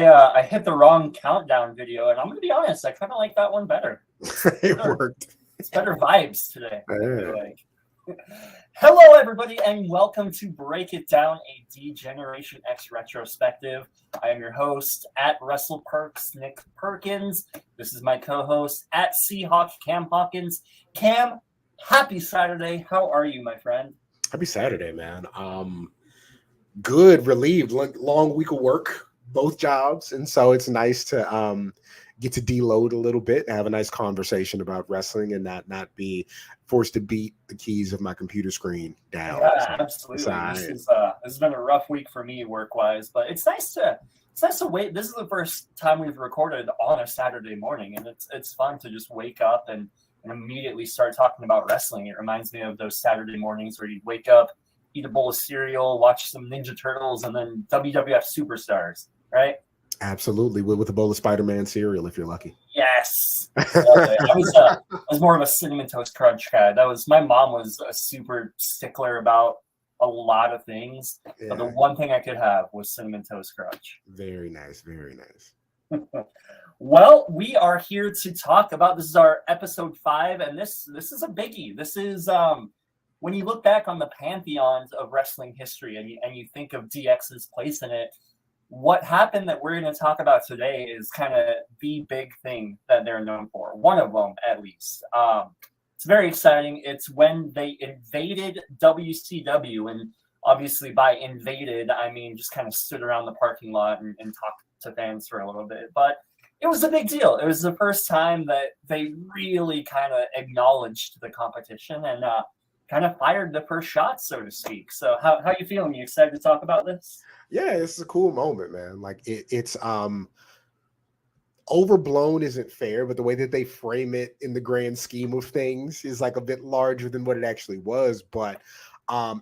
I hit the wrong countdown video, and I'm gonna be honest, I kind of like that one better. It worked. It's better vibes today. I Yeah. feel like. Hello, everybody, and welcome to Break It Down, a D-Generation X retrospective. I am your host at WrestlePerks, Nick Perkins. This is my co-host at Seahawk, Cam Hawkins. Cam, happy Saturday. How are you, my friend? Happy Saturday, man. Good, relieved. Long week of work, both jobs, and so it's nice to get to deload a little bit and have a nice conversation about wrestling and not be forced to beat the keys of my computer screen down. Yeah, So, absolutely. This has been a rough week for me work-wise, but it's nice to wait. This is the first time we've recorded on a Saturday morning, and it's fun to just wake up and immediately start talking about wrestling. It reminds me of those Saturday mornings where you'd wake up, eat a bowl of cereal, watch some Ninja Turtles, and then WWF Superstars, right? Absolutely, with a bowl of Spider-Man cereal if you're lucky. Yes, I was more of a Cinnamon Toast Crunch guy. My mom was a super stickler about a lot of things, but the one thing I could have was Cinnamon Toast Crunch. Very nice, very nice. Well, we are here to talk about, this is our episode 5, and this is a biggie. This is when you look back on the pantheons of wrestling history and you think of DX's place in it, what happened that we're going to talk about today is kind of the big thing that they're known for. One of them, at least. It's very exciting. It's when they invaded WCW, and obviously by invaded, I mean just kind of stood around the parking lot and talked to fans for a little bit. But it was a big deal. It was the first time that they really kind of acknowledged the competition and kind of fired the first shot, so to speak. So how you feeling? You excited to talk about this? Yeah, it's a cool moment, man. Like it's overblown isn't fair, but the way that they frame it in the grand scheme of things is like a bit larger than what it actually was. But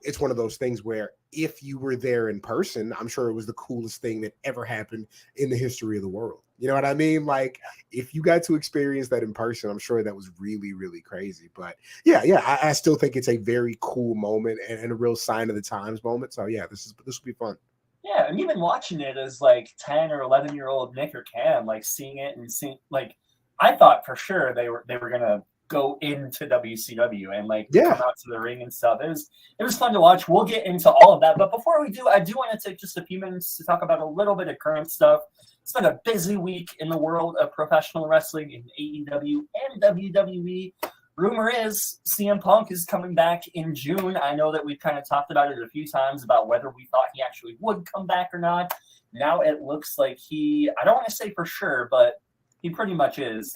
it's one of those things where if you were there in person, I'm sure it was the coolest thing that ever happened in the history of the world. You know what I mean? Like if you got to experience that in person, I'm sure that was really, really crazy. But yeah, I still think it's a very cool moment and a real sign of the times moment. So yeah, this will be fun. Yeah, and even watching it as like 10 or 11-year-old Nick or Cam, like seeing it and seeing, like, I thought for sure they were gonna go into WCW and like come out to the ring and stuff. It was fun to watch. We'll get into all of that, but before we do, I do want to take just a few minutes to talk about a little bit of current stuff. It's been a busy week in the world of professional wrestling in AEW and WWE. Rumor is CM Punk is coming back in June. I know that we've kind of talked about it a few times about whether we thought he actually would come back or not. Now it looks like I don't want to say for sure, but he pretty much is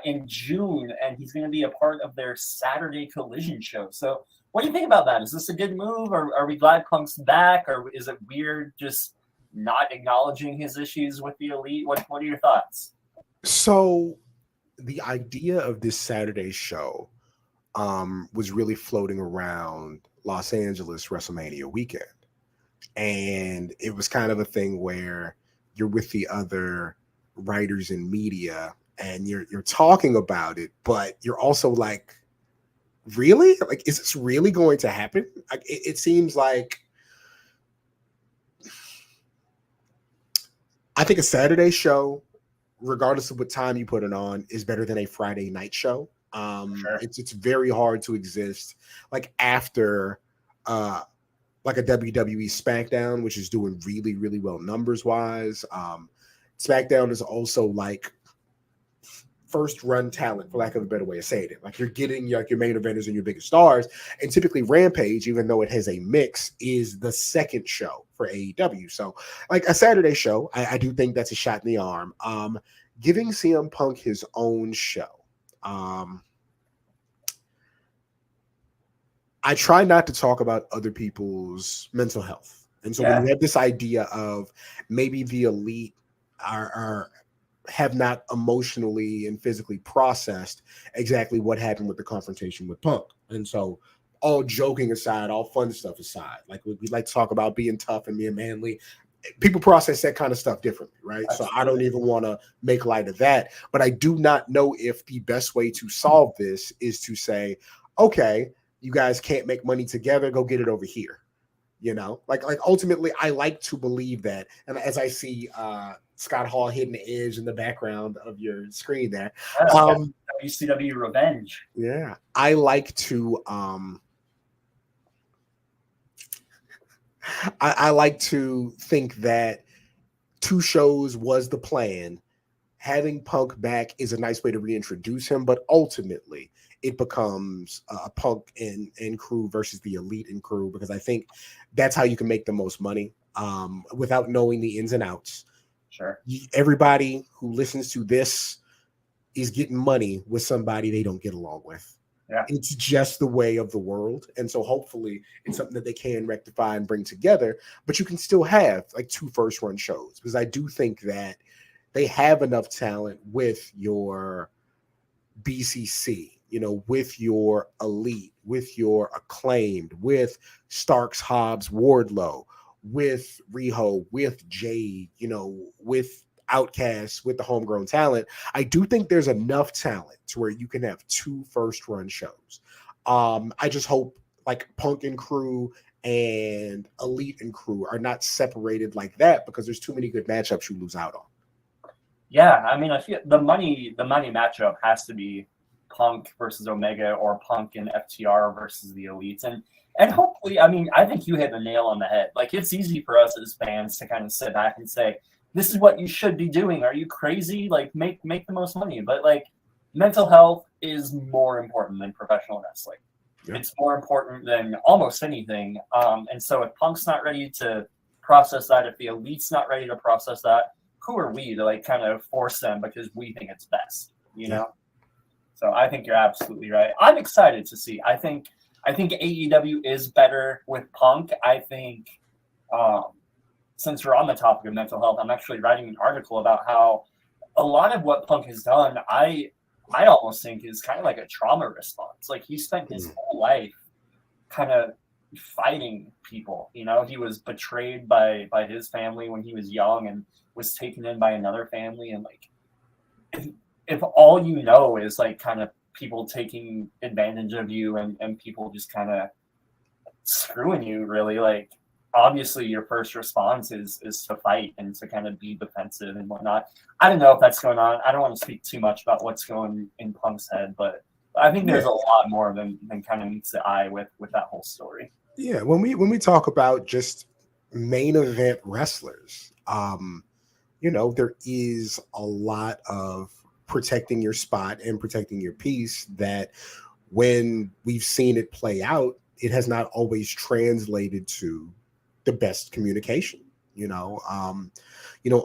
in June, and he's going to be a part of their Saturday Collision show. So what do you think about that? Is this a good move, or are we glad Punk's back, or is it weird just not acknowledging his issues with the Elite? What are your thoughts? So the idea of this Saturday show was really floating around Los Angeles WrestleMania weekend. And it was kind of a thing where you're with the other writers in media and you're talking about it, but you're also like, really? Like, is this really going to happen? Like, it seems like I think a Saturday show, regardless of what time you put it on, is better than a Friday night show. Sure. It's very hard to exist like after like a WWE SmackDown, which is doing really, really well numbers wise. SmackDown is also like first run talent, for lack of a better way of saying it. Like you're getting like your main eventers and your biggest stars, and typically Rampage, even though it has a mix, is the second show for AEW. So like a Saturday show, I do think that's a shot in the arm. Giving CM Punk his own show. I try not to talk about other people's mental health. And so when you have this idea of maybe the Elite have not emotionally and physically processed exactly what happened with the confrontation with Punk. And so all joking aside, all fun stuff aside, like we like to talk about being tough and being manly. People process that kind of stuff differently, right? Absolutely. So I don't even want to make light of that. But I do not know if the best way to solve this is to say, okay, you guys can't make money together, go get it over here. You know, like ultimately, I like to believe that. And as I see Scott Hall hitting the edge in the background of your screen there, WCW Revenge. Yeah, I like to I like to think that 2 shows was the plan. Having Punk back is a nice way to reintroduce him, but ultimately it becomes a Punk and crew versus the Elite and crew, because I think that's how you can make the most money without knowing the ins and outs. Sure. Everybody who listens to this is getting money with somebody they don't get along with. Yeah. It's just the way of the world. And so hopefully it's something that they can rectify and bring together, but you can still have like 2 first run shows, because I do think that they have enough talent with your BCC, you know, with your Elite, with your Acclaimed, with Starks, Hobbs, Wardlow, with Riho, with Jade, you know, with Outcasts, with the homegrown talent. I do think there's enough talent to where you can have 2 first run shows. I just hope like Punk and crew and Elite and crew are not separated like that, because there's too many good matchups you lose out on. Yeah, I mean, I feel the money matchup has to be Punk versus Omega, or Punk and FTR versus the Elites, and hopefully, I mean, I think you hit the nail on the head. Like, it's easy for us as fans to kind of sit back and say, "This is what you should be doing. Are you crazy? Like, make the most money." But like, mental health is more important than professional wrestling. Yeah. It's more important than almost anything. And so if Punk's not ready to process that, if the Elite's not ready to process that, who are we to like kind of force them because we think it's best, you know? So I think you're absolutely right. I'm excited to see. I think AEW is better with Punk. I think since we're on the topic of mental health, I'm actually writing an article about how a lot of what Punk has done, I almost think is kind of like a trauma response. Like, he spent his whole life kind of fighting people. You know, he was betrayed by his family when he was young and was taken in by another family. And like, if all you know is like kind of people taking advantage of you and people just kind of screwing you, really, like, obviously your first response is to fight and to kind of be defensive and whatnot. I don't know if that's going on. I don't want to speak too much about what's going in Punk's head, but I think there's a lot more than kind of meets the eye with that whole story. Yeah, when we talk about just main event wrestlers, you know, there is a lot of protecting your spot and protecting your piece that when we've seen it play out, it has not always translated to the best communication. You know,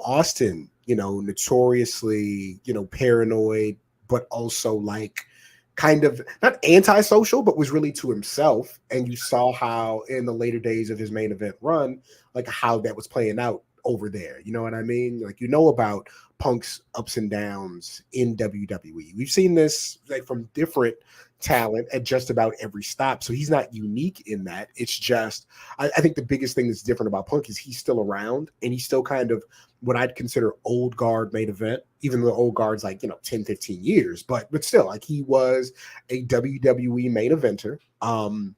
Austin, you know, notoriously, you know, paranoid, but also like kind of not antisocial, but was really to himself. And you saw how in the later days of his main event run, like how that was playing out over there. You know what I mean? Like, you know about Punk's ups and downs in WWE. We've seen this like from different talent at just about every stop. So he's not unique in that. It's just, I think the biggest thing that's different about Punk is he's still around and he's still kind of what I'd consider old guard main event, even though old guard's like, you know, 10, 15 years, but still, like, he was a WWE main eventer. And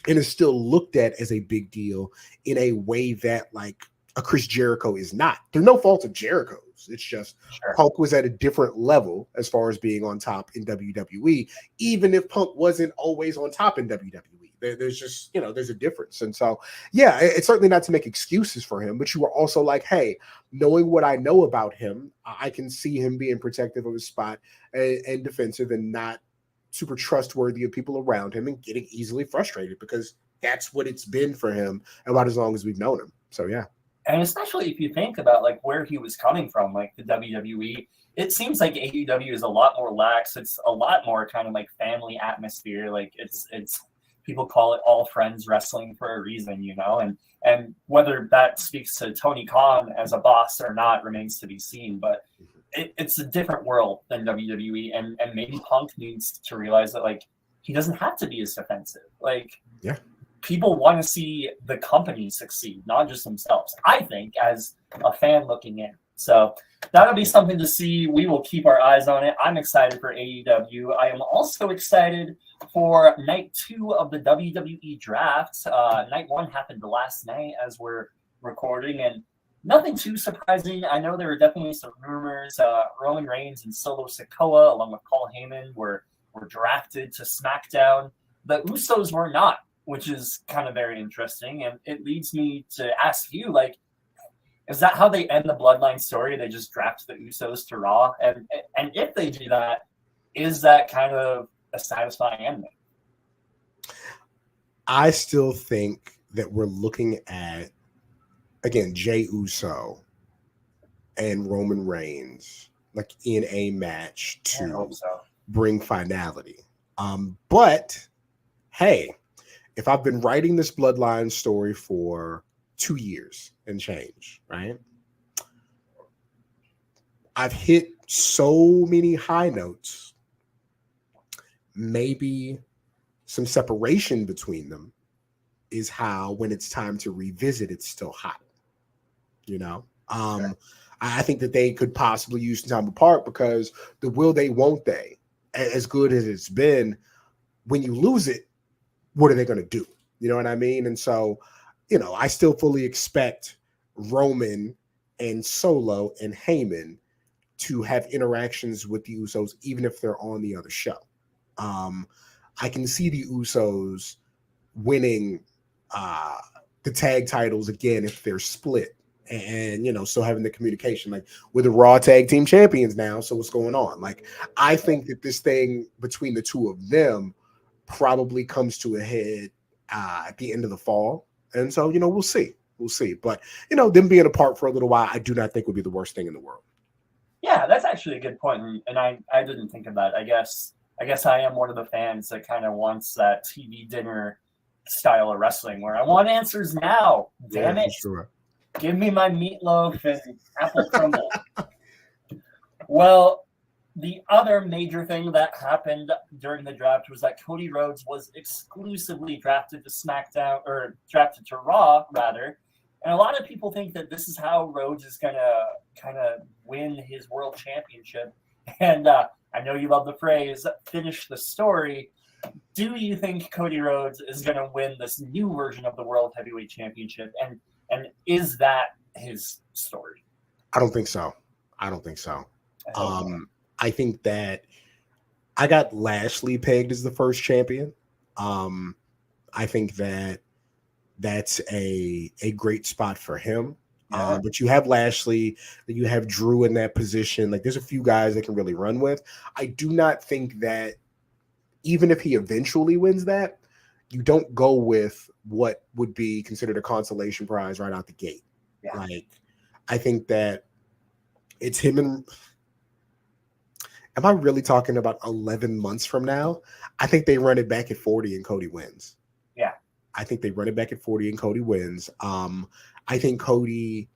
is still looked at as a big deal in a way that like a Chris Jericho is not. There's no fault of Jericho's. It's just Punk was at a different level as far as being on top in WWE, even if Punk wasn't always on top in WWE. There's just, you know, there's a difference. And so, yeah, it's certainly not to make excuses for him, but you were also like, hey, knowing what I know about him, I can see him being protective of his spot and defensive and not super trustworthy of people around him and getting easily frustrated, because that's what it's been for him about as long as we've known him. So, yeah. And especially if you think about like where he was coming from, like the WWE, it seems like AEW is a lot more lax. It's a lot more kind of like family atmosphere. Like it's people call it all friends wrestling for a reason, you know, and whether that speaks to Tony Khan as a boss or not remains to be seen. But it's a different world than WWE, and maybe Punk needs to realize that like he doesn't have to be as defensive. Like, yeah. People want to see the company succeed, not just themselves. I think, as a fan looking in, So that'll be something to see. We will keep our eyes on it. I'm excited for AEW. I am also excited for night 2 of the WWE Draft. Night 1 happened last night as we're recording, and nothing too surprising. I know there were definitely some rumors. Roman Reigns and Solo Sikoa, along with Paul Heyman, were drafted to SmackDown. The Usos were not, which is kind of very interesting. And it leads me to ask you, like, is that how they end the Bloodline story? They just draft the Usos to Raw? And if they do that, is that kind of a satisfying ending? I still think that we're looking at, again, Jey Uso and Roman Reigns, like in a match to bring finality. But hey, if I've been writing this Bloodline story for 2 years and change, right? I've hit so many high notes. Maybe some separation between them is how, when it's time to revisit, it's still hot. You know, sure. I think that they could possibly use some time apart, because the will they, won't they, as good as it's been, when you lose it, what are they going to do? You know what I mean? And so, you know, I still fully expect Roman and Solo and Heyman to have interactions with the Usos, even if they're on the other show. I can see the Usos winning the tag titles again if they're split, and, you know, still having the communication. Like, we're the Raw Tag Team Champions now, so what's going on? Like, I think that this thing between the two of them probably comes to a head at the end of the fall. And so, you know, we'll see. But, you know, them being apart for a little while, I do not think would be the worst thing in the world. Yeah, that's actually a good point. And I didn't think of that. I guess I am one of the fans that kind of wants that TV dinner style of wrestling where I want answers now. Damn it. Sure. Give me my meatloaf and apple crumble. Well, the other major thing that happened during the draft was that Cody Rhodes was exclusively drafted to SmackDown, or drafted to Raw, rather. And a lot of people think that this is how Rhodes is going to kind of win his world championship. And I know you love the phrase, finish the story. Do you think Cody Rhodes is going to win this new version of the World Heavyweight Championship? And is that his story? I don't think so. I think that I got Lashley pegged as the first champion. I think that that's a great spot for him. Yeah. But you have Lashley, you have Drew in that position. Like, there's a few guys that can really run with. I do not think that even if he eventually wins that, you don't go with what would be considered a consolation prize right out the gate. Yeah. Like, I think that it's him and... Am I really talking about 11 months from now? I think they run it back at 40 and Cody wins. Yeah. I think they run it back at 40 and Cody wins. I think Cody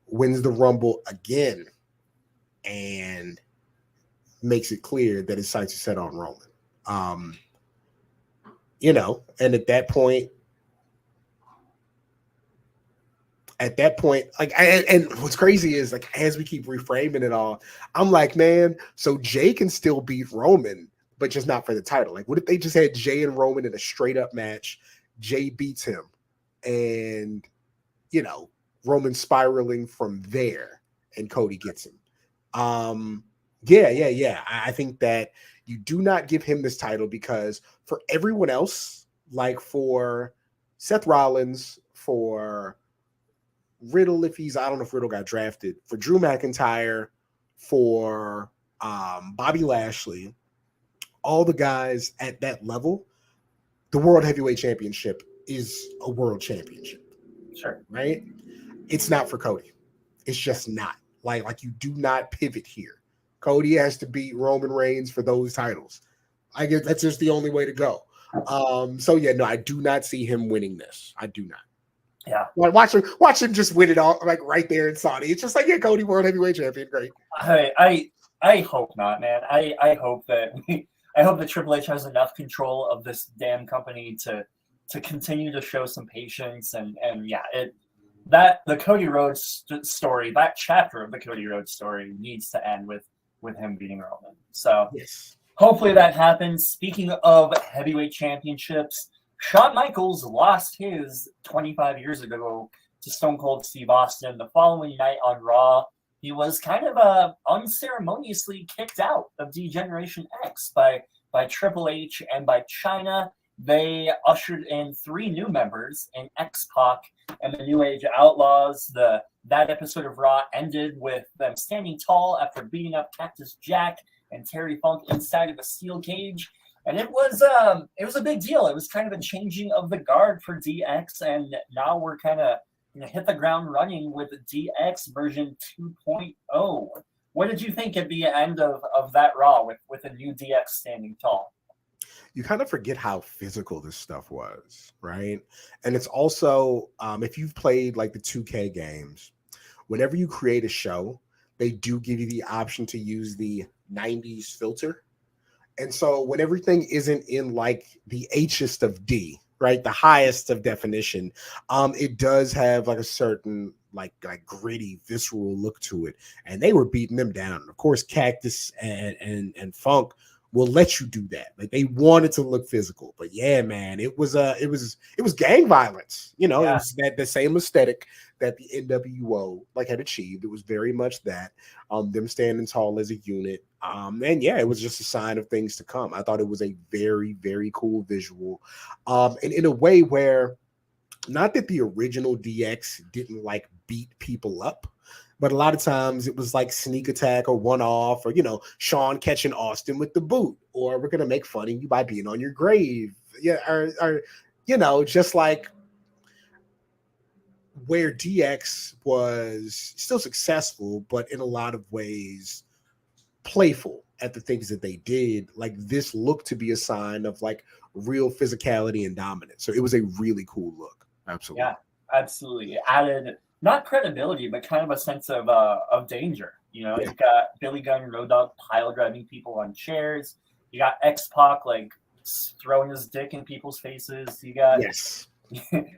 wins the Rumble again and makes it clear that his sights are set on Roman. You know, and at that point, like, and what's crazy is, like, as we keep reframing it all, I'm like, man, so Jay can still beat Roman, but just not for the title. Like, what if they just had Jay and Roman in a straight up match? Jay beats him, and, you know, Roman spiraling from there, and Cody gets him. Yeah. I think that you do not give him this title, because for everyone else, like for Seth Rollins, for Riddle, if he's, I don't know if Riddle got drafted, for Drew McIntyre, for Bobby Lashley, all the guys at that level, the World Heavyweight Championship is a world championship. Sure. Right? It's not for Cody. It's just not. Like you do not pivot here. Cody has to beat Roman Reigns for those titles. I guess that's just the only way to go. So yeah, no, I do not see him winning this. I do not. Yeah. Like, watch him just win it all, like, right there in Saudi. It's just like, yeah, Cody, World Heavyweight Champion, great. I hope not, man. I hope that Triple H has enough control of this damn company to continue to show some patience, and yeah, that the Cody Rhodes story, that chapter of the Cody Rhodes story needs to end with him beating Roman. So Yes. hopefully that happens. Speaking of heavyweight championships, Shawn Michaels lost his 25 years ago to Stone Cold Steve Austin. The following night on Raw, he was kind of unceremoniously kicked out of D-Generation X by Triple H and by Chyna. They ushered in 3 new members in X-Pac and the New Age Outlaws. That episode of Raw ended with them standing tall after beating up Cactus Jack and Terry Funk inside of a steel cage. And it was a big deal. It was kind of a changing of the guard for DX, and now we're kind of hit the ground running with DX version 2.0. What did you think at the end of that Raw with a new DX standing tall? You kind of forget how physical this stuff was, right? And it's also, if you've played like the 2K games, whenever you create a show, they do give you the option to use the 90s filter. And so when everything isn't in like the Hest of D, right, the highest of definition, it does have like a certain like gritty, visceral look to it. And they were beating them down. Of course, Cactus and Funk will let you do that. Like they wanted to look physical, but yeah, man, it was gang violence. You know, It was the same aesthetic that the NWO like had achieved. It was very much that, them standing tall as a unit. And yeah, it was just a sign of things to come. I thought it was a very, very cool visual. And in a way where, not that the original DX didn't like beat people up, but a lot of times it was like sneak attack or one off, or, Shawn catching Austin with the boot, or we're going to make fun of you by being on your grave. Yeah. Or just like where DX was still successful, but in a lot of ways playful at the things that they did. Like this looked to be a sign of like real physicality and dominance. So it was a really cool look. Absolutely. Yeah, absolutely. It added not credibility, but kind of a sense of danger. You've got Billy Gunn, Road Dogg pile driving people on chairs. You got X-Pac like throwing his dick in people's faces. You got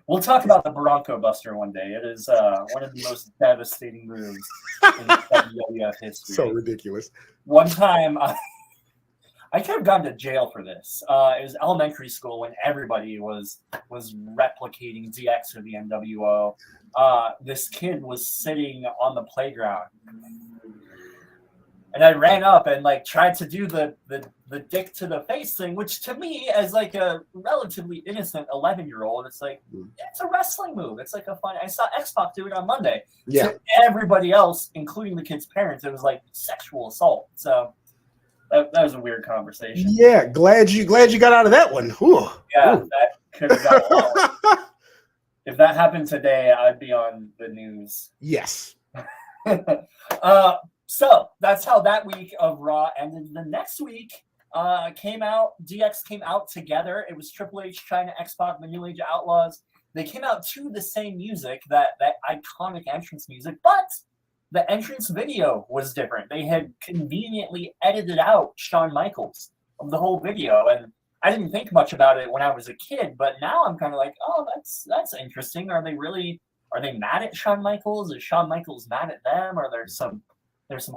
We'll talk about the Bronco Buster one day. It is one of the most devastating moves in WWF history. So ridiculous. One time, I could have gone to jail for this. It was elementary school when everybody was replicating DX for the NWO. This kid was sitting on the playground, and I ran up and like tried to do the dick to the face thing, which to me, as like a relatively innocent 11-year-old, it's like it's a wrestling move. It's like a fun. I saw X-Pac do it on Monday. Yeah. To everybody else, including the kid's parents, it was like sexual assault. So. That was a weird conversation. Yeah, glad you got out of that one. Whew. Yeah, that could have got long. If that happened today, I'd be on the news. Yes. So that's how that week of Raw ended. The next week DX came out together. It was Triple H, Chyna, X-Pac, the New Age Outlaws. They came out to the same music, that iconic entrance music, but the entrance video was different. They had conveniently edited out Shawn Michaels of the whole video, and I didn't think much about it when I was a kid, but now I'm kind of like, oh, that's interesting. Are they mad at Shawn Michaels? Is Shawn Michaels mad at them? Are there's some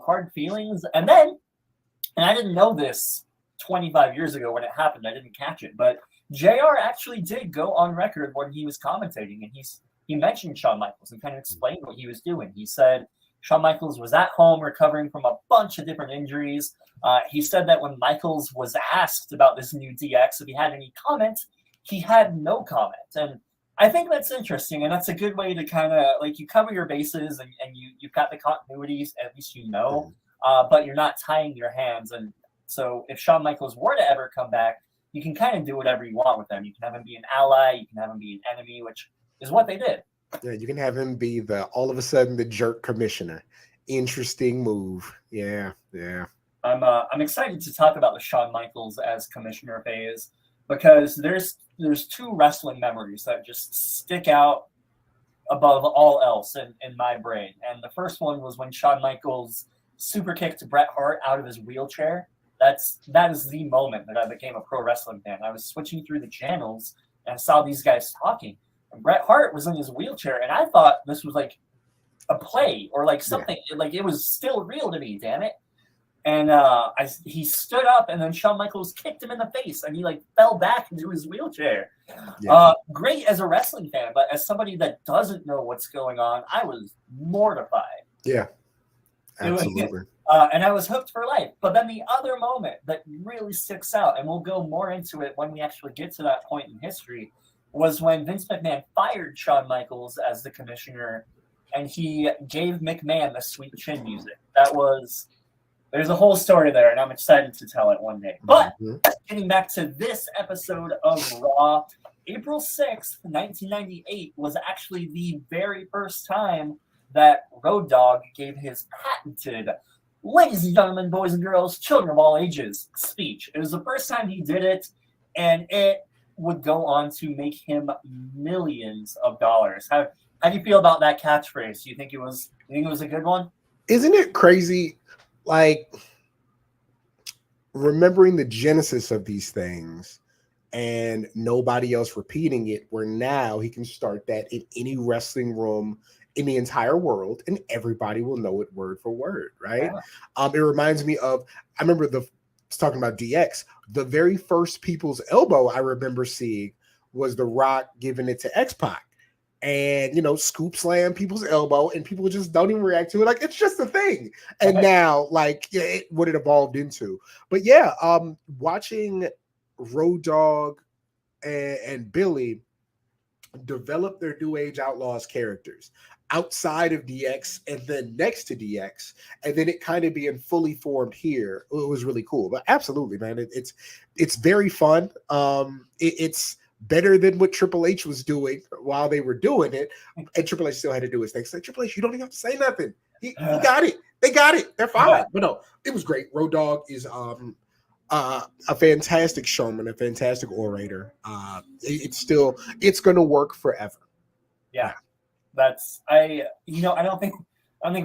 hard feelings? And I didn't know this 25 years ago when it happened. I didn't catch it, but JR actually did go on record when he was commentating, and he mentioned Shawn Michaels and kind of explained what he was doing. He said Shawn Michaels was at home recovering from a bunch of different injuries. He said that when Michaels was asked about this new DX, if he had any comment, he had no comment. And I think that's interesting, and that's a good way to kind of like you cover your bases and you've got the continuities, at least but you're not tying your hands. And so if Shawn Michaels were to ever come back, you can kind of do whatever you want with them. You can have him be an ally, you can have him be an enemy, which is what they did. Yeah, you can have him be all of a sudden the jerk commissioner. Interesting move. Yeah. I'm excited to talk about the Shawn Michaels as commissioner phase, because there's 2 wrestling memories that just stick out above all else in my brain. And the first one was when Shawn Michaels super kicked Bret Hart out of his wheelchair. That is the moment that I became a pro wrestling fan. I was switching through the channels and I saw these guys talking. Bret Hart was in his wheelchair, and I thought this was like a play or like something. Like it was still real to me, damn it. And he stood up, and then Shawn Michaels kicked him in the face, and he like fell back into his wheelchair. Great as a wrestling fan, but as somebody that doesn't know what's going on, I was mortified. Yeah, absolutely. And I was hooked for life. But then the other moment that really sticks out, and we'll go more into it when we actually get to that point in history, was when Vince McMahon fired Shawn Michaels as the commissioner, and he gave McMahon the Sweet Chin music. There's a whole story there, and I'm excited to tell it one day. But getting back to this episode of Raw, April 6th, 1998 was actually the very first time that Road Dogg gave his patented "Ladies and gentlemen, boys and girls, children of all ages" speech. It was the first time he did it, and it would go on to make him millions of dollars. How do you feel about that catchphrase? Do you think it was a good one? Isn't it crazy? Like, remembering the genesis of these things and nobody else repeating it, where now he can start that in any wrestling room in the entire world and everybody will know it word for word, right? Yeah. It reminds me of, I remember talking about DX, the very first People's Elbow I remember seeing was The Rock giving it to X-Pac. And, scoop slam People's Elbow, and people just don't even react to it. Like, it's just a thing. And now, like, what it evolved into. But yeah, watching Road Dogg and Billy develop their New Age Outlaws characters outside of DX and then next to DX, and then it kind of being fully formed here, it was really cool. But absolutely, man, it's very fun. It's better than what Triple H was doing while they were doing it, and Triple H still had to do his thing. So Triple H, you don't even have to say nothing. He got it. They got it. They're fine. But no, it was great. Road Dogg is a fantastic showman, a fantastic orator. It's going to work forever. Yeah, I don't think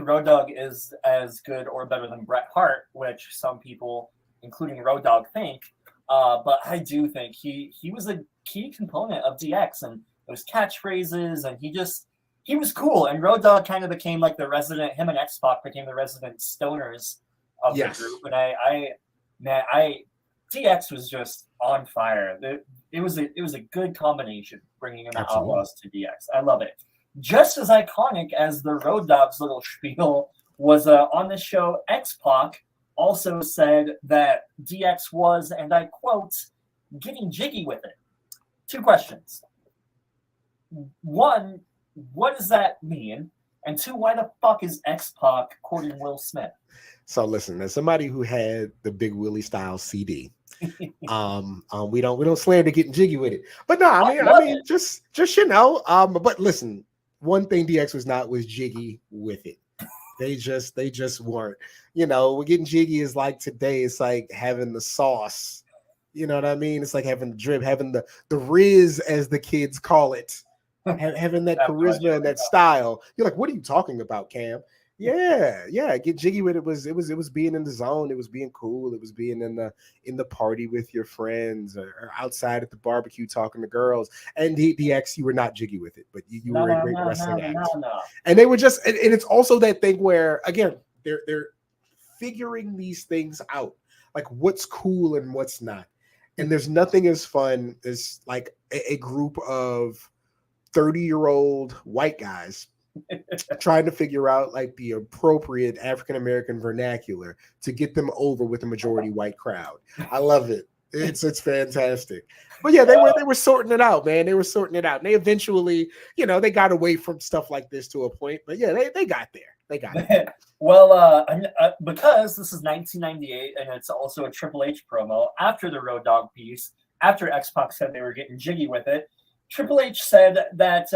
Road Dogg is as good or better than Bret Hart, which some people, including Road Dogg, think. But I do think he was a key component of DX and those catchphrases, and he was cool. And Road Dogg kind of became like him and X-Pac became the resident stoners of the group. And DX was just on fire. It was a good combination bringing in the Outlaws to DX. I love it. Just as iconic as the Road Dogg's little spiel was on this show, X-Pac also said that DX was, and I quote, "getting jiggy with it." 2 questions. 1, what does that mean? And 2, why the fuck is X-Pac quoting Will Smith? So listen, as somebody who had the Big Willie style CD, we don't slam to getting jiggy with it. But no, I mean, just but listen, one thing DX was jiggy with it. They just weren't. We're getting jiggy is like today. It's like having the sauce. You know what I mean? It's like having the drip, having the riz, as the kids call it, having that charisma and that style. You're like, what are you talking about, Cam? Yeah. Get jiggy with it. It was being in the zone. It was being cool. It was being in the party with your friends or outside at the barbecue talking to girls. And DX, you were not jiggy with it, but you were a great wrestling act. And they were just, and it's also that thing where, again, they're figuring these things out, like what's cool and what's not. And there's nothing as fun as like a group of 30-year-old white guys trying to figure out like the appropriate African-American vernacular to get them over with a majority white crowd. I love it. It's fantastic. But yeah, they were sorting it out, man. They were sorting it out. And they eventually, they got away from stuff like this to a point. But yeah, they got there. They got it. Well, because this is 1998 and it's also a Triple H promo, after the Road Dogg piece, after X-Pac said they were getting jiggy with it, Triple H said that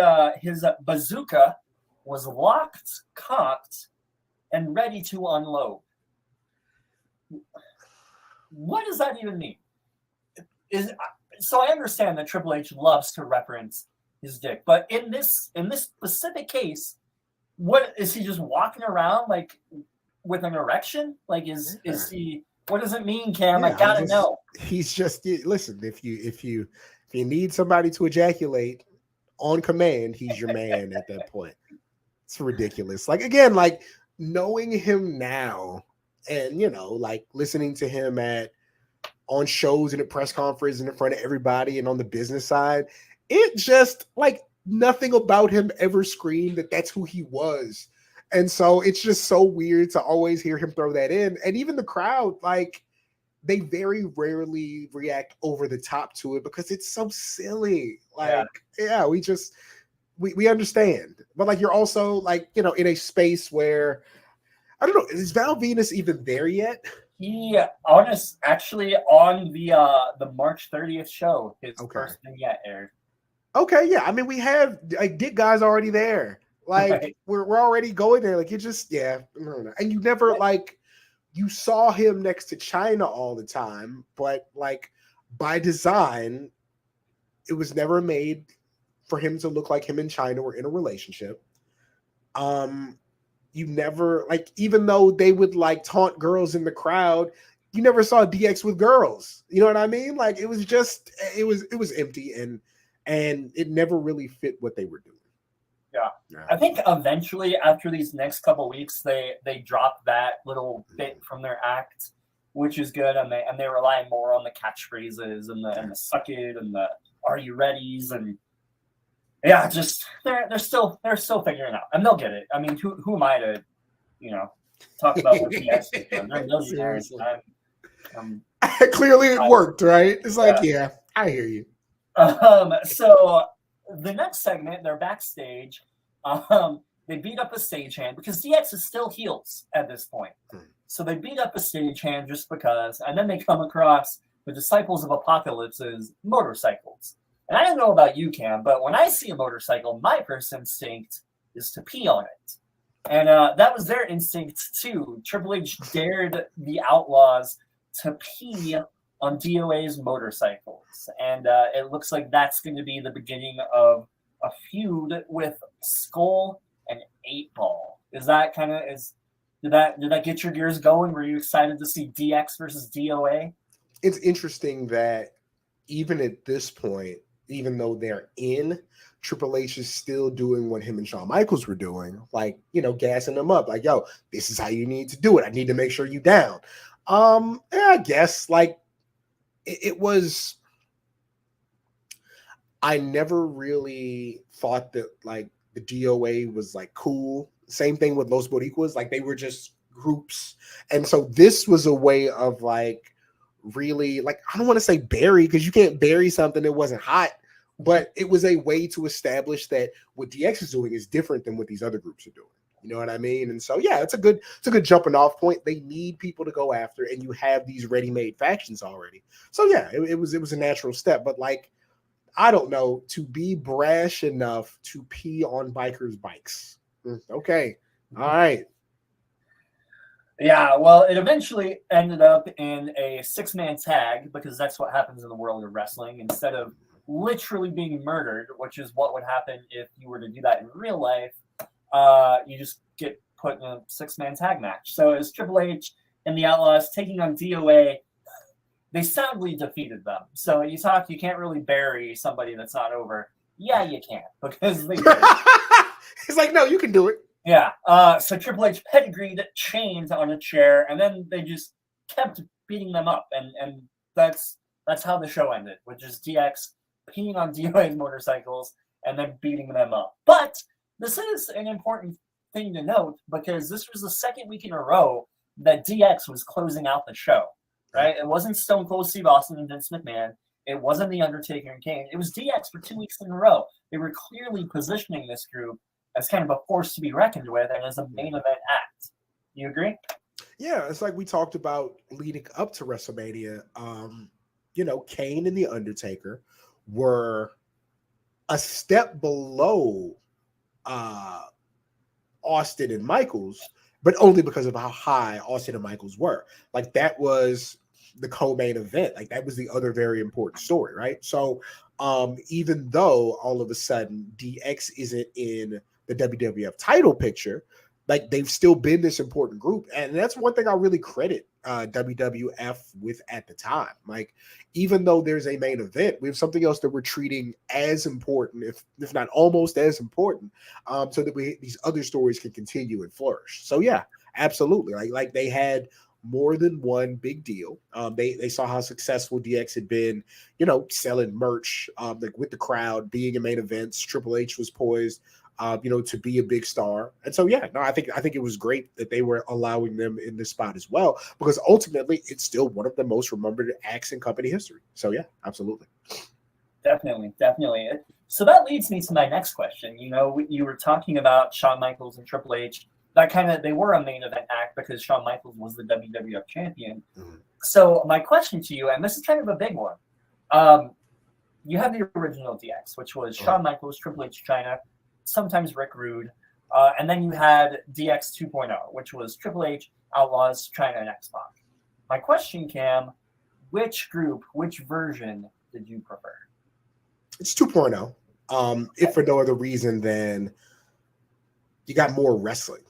his bazooka was locked, cocked, and ready to unload. What does that even mean? So I understand that Triple H loves to reference his dick, but in this specific case, what is he just walking around like with an erection? Like is he? What does it mean, Cam? I gotta know. He's just listen. If you need somebody to ejaculate on command, he's your man at that point. It's ridiculous. Like, again, like knowing him now and, you know, like listening to him on shows and at press conferences and in front of everybody and on the business side, it just like nothing about him ever screamed that that's who he was. And so it's just so weird to always hear him throw that in. And even the crowd, like, they very rarely react over the top to it because it's so silly. Like, yeah, we understand. But like, you're also like, you know, in a space where, I don't know, is Val Venus even there yet? He actually on the March 30th show, his first vignette aired. Okay, yeah. I mean, we have like Dick Guy's already there. Like we're already going there. Like, you just, yeah. And you never like, you saw him next to China all the time, but like by design, it was never made for him to look like him and China were in a relationship. You never, like, even though they would like taunt girls in the crowd, you never saw DX with girls. You know what I mean? Like, it was just, it was empty and it never really fit what they were doing. Yeah. I think eventually after these next couple weeks, they drop that little bit from their act, which is good, and they rely more on the catchphrases and the suck it and the are you readies, and yeah, just they're still figuring it out, and they'll get it. I mean, who am I to, you know, talk about what the X is doing? They're millionaires. Clearly it worked, right? It's like, yeah, I hear you. So the next segment, they're backstage. They beat up a stagehand because DX is still heels at this point. So they beat up a stagehand just because, and then they come across the Disciples of Apocalypse's motorcycles. And I don't know about you, Cam, but when I see a motorcycle, my first instinct is to pee on it. And that was their instinct too. Triple H dared the Outlaws to pee on DOA's motorcycles. And it looks like that's going to be the beginning of a feud with Skull and 8-Ball. Is that kind of did that get your gears going? Were you excited to see DX versus DOA? It's interesting that even at this point, even though they're in, Triple H is still doing what him and Shawn Michaels were doing, like, you know, gassing them up, like, yo, this is how you need to do it. I need to make sure you down. Yeah, I guess like it was. I never really thought that like the DOA was like cool. Same thing with Los Boricuas, like they were just groups, and so this was a way of like really, like, I don't want to say bury, because you can't bury something that wasn't hot, but it was a way to establish that what DX is doing is different than what these other groups are doing. You know what I mean? And so, yeah, it's a good jumping off point. They need people to go after, and you have these ready-made factions already. So yeah, it was a natural step. But like, I don't know, to be brash enough to pee on bikers' bikes. Okay, all right. Yeah, well, it eventually ended up in a 6-man tag because that's what happens in the world of wrestling. Instead of literally being murdered, which is what would happen if you were to do that in real life, you just get put in a 6-man tag match. So it was Triple H and the Outlaws taking on DOA. They soundly defeated them. So you can't really bury somebody that's not over. Yeah, you can, because they did. It's like, no, you can do it. Yeah. So Triple H pedigreed, chained on a chair, and then they just kept beating them up, and that's how the show ended, which is DX peeing on DOA's motorcycles and then beating them up. But this is an important thing to note because this was the second week in a row that DX was closing out the show. Right? It wasn't Stone Cold Steve Austin and Vince McMahon. It wasn't The Undertaker and Kane. It was DX for 2 weeks in a row. They were clearly positioning this group as kind of a force to be reckoned with and as a main event act. You agree? Yeah, it's like we talked about leading up to WrestleMania. You know, Kane and The Undertaker were a step below Austin and Michaels, but only because of how high Austin and Michaels were. Like, that was the co-main event. Like, that was the other very important story, right? So even though all of a sudden DX isn't in the WWF title picture, like, they've still been this important group. And that's one thing I really credit WWF with at the time. Like, even though there's a main event, we have something else that we're treating as important, if not almost as important, so that these other stories can continue and flourish. So yeah, absolutely. Like they had more than one big deal. They saw how successful DX had been, selling merch, like with the crowd, being in main events. Triple H was poised, to be a big star. And so, yeah, no, I think it was great that they were allowing them in this spot as well, because ultimately it's still one of the most remembered acts in company history. So yeah, absolutely. Definitely. So that leads me to my next question. You were talking about Shawn Michaels and Triple H. They were a main event act because Shawn Michaels was the WWF champion. Mm-hmm. So my question to you, and this is kind of a big one. You have the original DX, which was Shawn Michaels, Triple H, Chyna, sometimes Rick Rude. And then you had DX 2.0, which was Triple H, Outlaws, Chyna, and X-Pac. My question, Cam, which version did you prefer? It's 2.0. If for no other reason than you got more wrestling.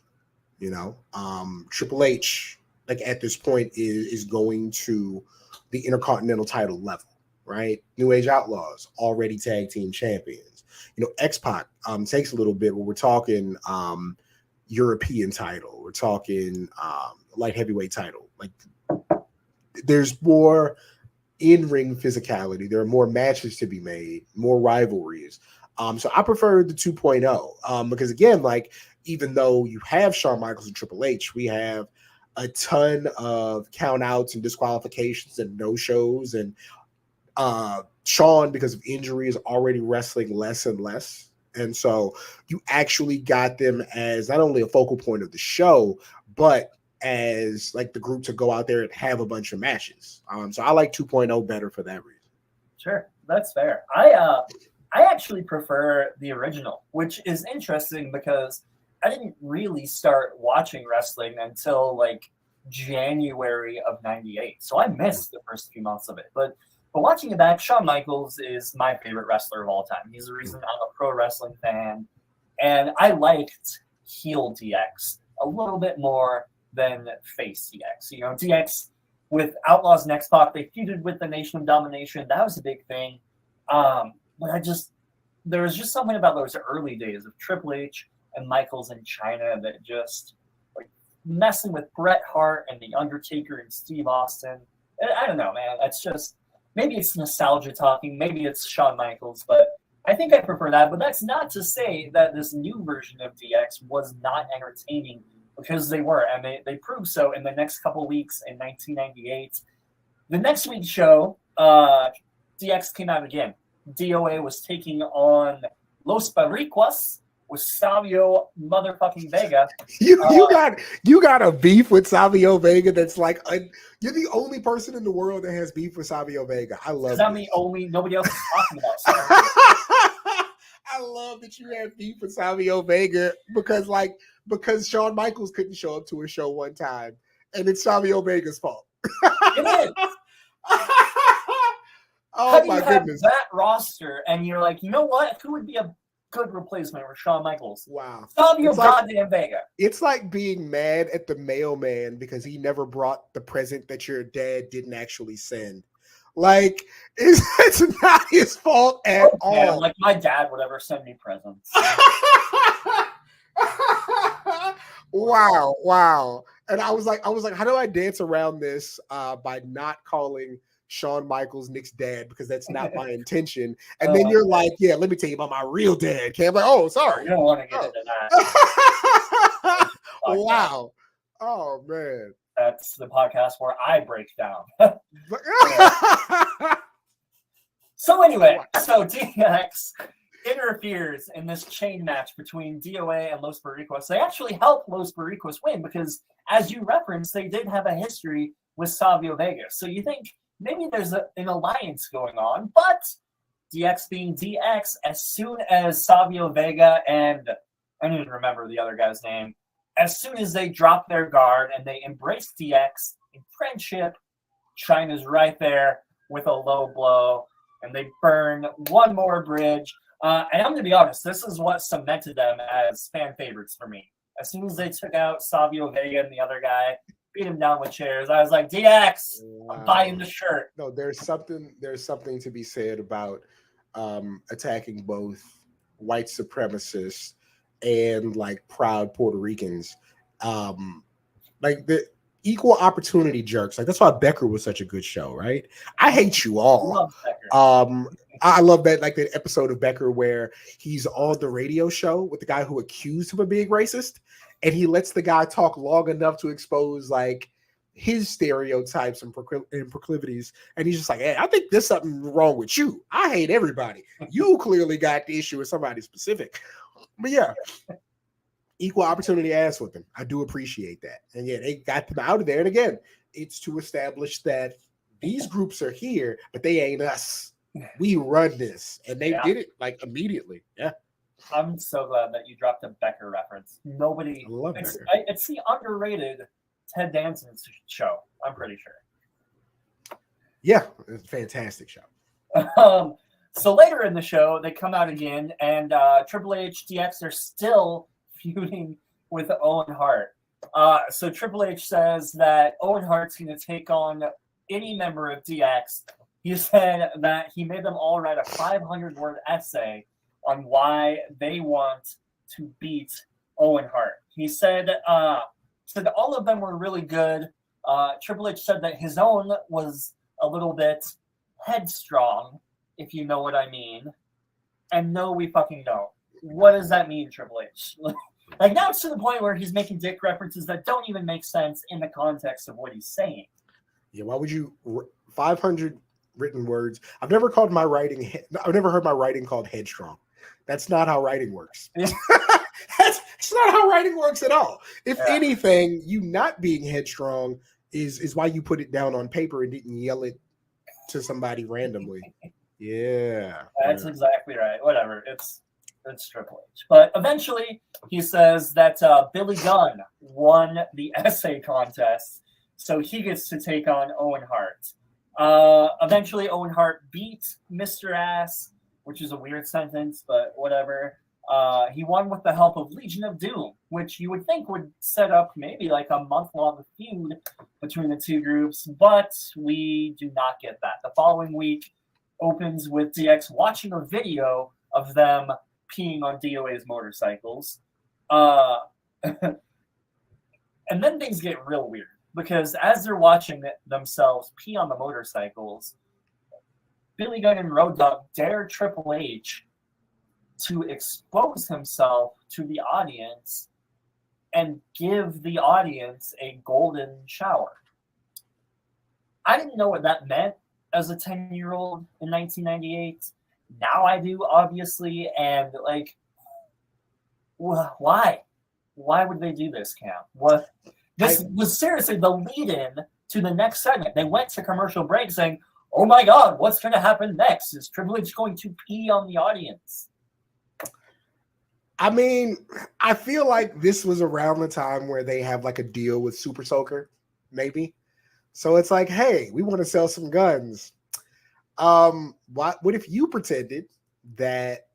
Triple H, like at this point, is going to the Intercontinental title level, right? New Age Outlaws, already tag team champions. X-Pac takes a little bit, but we're talking European title. We're talking light heavyweight title. Like, there's more in-ring physicality. There are more matches to be made, more rivalries. So I prefer the 2.0 because, again, like, even though you have Shawn Michaels and Triple H, we have a ton of count-outs and disqualifications and no-shows. And Shawn, because of injury, is already wrestling less and less. And so you actually got them as not only a focal point of the show, but as like the group to go out there and have a bunch of matches. So I like 2.0 better for that reason. Sure, that's fair. I actually prefer the original, which is interesting because I didn't really start watching wrestling until like January of '98. So I missed the first few months of it. But watching it back, Shawn Michaels is my favorite wrestler of all time. He's the reason I'm a pro wrestling fan. And I liked heel DX a little bit more than face DX. DX with Outlaws and X-Pac, they feuded with the Nation of Domination. That was a big thing. But there was just something about those early days of Triple H and Michaels and Chyna that just like messing with Bret Hart and The Undertaker and Steve Austin. I don't know, man. That's just, maybe it's nostalgia talking. Maybe it's Shawn Michaels, but I think I prefer that. But that's not to say that this new version of DX was not entertaining, because they were, and they proved so in the next couple of weeks in 1998. The next week's show, DX came out again. DOA was taking on Los Boricuas with Savio motherfucking Vega. You got a beef with Savio Vega that's like you're the only person in the world that has beef with Savio Vega. I love it. I'm the only, nobody else is talking about. I love that you have beef with Savio Vega because Shawn Michaels couldn't show up to a show one time, and it's Savio Vega's fault. It is. Oh my goodness! That roster, and you're like, you know what? Who would be a good replacement for Shawn Michaels? Wow, Savio goddamn Vega. It's like being mad at the mailman because he never brought the present that your dad didn't actually send. Like, it's not his fault at all. Like, my dad would ever send me presents. Wow. And I was like, how do I dance around this by not calling Shawn Michaels Nick's dad, because that's not my intention. And then you're like, yeah, let me tell you about my real dad. Okay, I'm like, oh, sorry. You don't want to get into that. Wow. Oh man. That's the podcast where I break down. So anyway, DX interferes in this chain match between DOA and Los Boricuas. They actually helped Los Boricuas win because, as you referenced, they did have a history with Savio Vega. So you think maybe there's an alliance going on, but DX being DX, as soon as Savio Vega and I don't even remember the other guy's name, as soon as they drop their guard and they embrace DX in friendship, Chyna's right there with a low blow, and they burn one more bridge. And I'm going to be honest, this is what cemented them as fan favorites for me. As soon as they took out Savio Vega and the other guy, beat him down with chairs. I was like, DX, I'm buying the shirt. No, there's something to be said about attacking both white supremacists and like proud Puerto Ricans. Like the equal opportunity jerks. Like that's why Becker was such a good show, right? I hate you all. I love that, like that episode of Becker where he's on the radio show with the guy who accused him of being racist, and he lets the guy talk long enough to expose like his stereotypes and proclivities, and he's just like, "Hey, I think there's something wrong with you. I hate everybody. You clearly got the issue with somebody specific." But yeah, equal opportunity ass whipping. I do appreciate that, and yeah, they got them out of there. And again, it's to establish that these groups are here, but they ain't us. We run this, and they did it like immediately. Yeah, I'm so glad that you dropped a Becker reference. Nobody, it's the underrated Ted Danson's show. I'm pretty sure. Yeah, it's a fantastic show. So later in the show, they come out again, and Triple H, DX are still feuding with Owen Hart. So Triple H says that Owen Hart's going to take on any member of DX. He said that he made them all write a 500-word essay on why they want to beat Owen Hart. He said all of them were really good. Triple H said that his own was a little bit headstrong, if you know what I mean. And no, we fucking don't. What does that mean, Triple H? Like now it's to the point where he's making dick references that don't even make sense in the context of what he's saying. Yeah, why would you 500 written words? I've never heard my writing called headstrong. That's not how writing works. It's not how writing works at all. If anything, you not being headstrong is why you put it down on paper and didn't yell it to somebody randomly. Yeah. That's exactly right. Whatever. It's Triple H. But eventually he says that Billy Gunn won the essay contest, so he gets to take on Owen Hart. Eventually Owen Hart beat Mr. Ass, which is a weird sentence, but whatever. He won with the help of Legion of Doom, which you would think would set up maybe like a month-long feud between the two groups, but we do not get that. The following week opens with DX watching a video of them peeing on DOA's motorcycles. And then things get real weird, because as they're watching themselves pee on the motorcycles, Billy Gunn and Road Dogg dare Triple H to expose himself to the audience and give the audience a golden shower. I didn't know what that meant as a 10-year-old in 1998. Now I do, obviously, and like, why? Why would they do this, Cam? What? This was seriously the lead-in to the next segment. They went to commercial break saying, "Oh my God, what's going to happen next? Is Triple H going to pee on the audience?" I mean, I feel like this was around the time where they have like a deal with Super Soaker, maybe. So it's like, hey, we want to sell some guns. What if you pretended that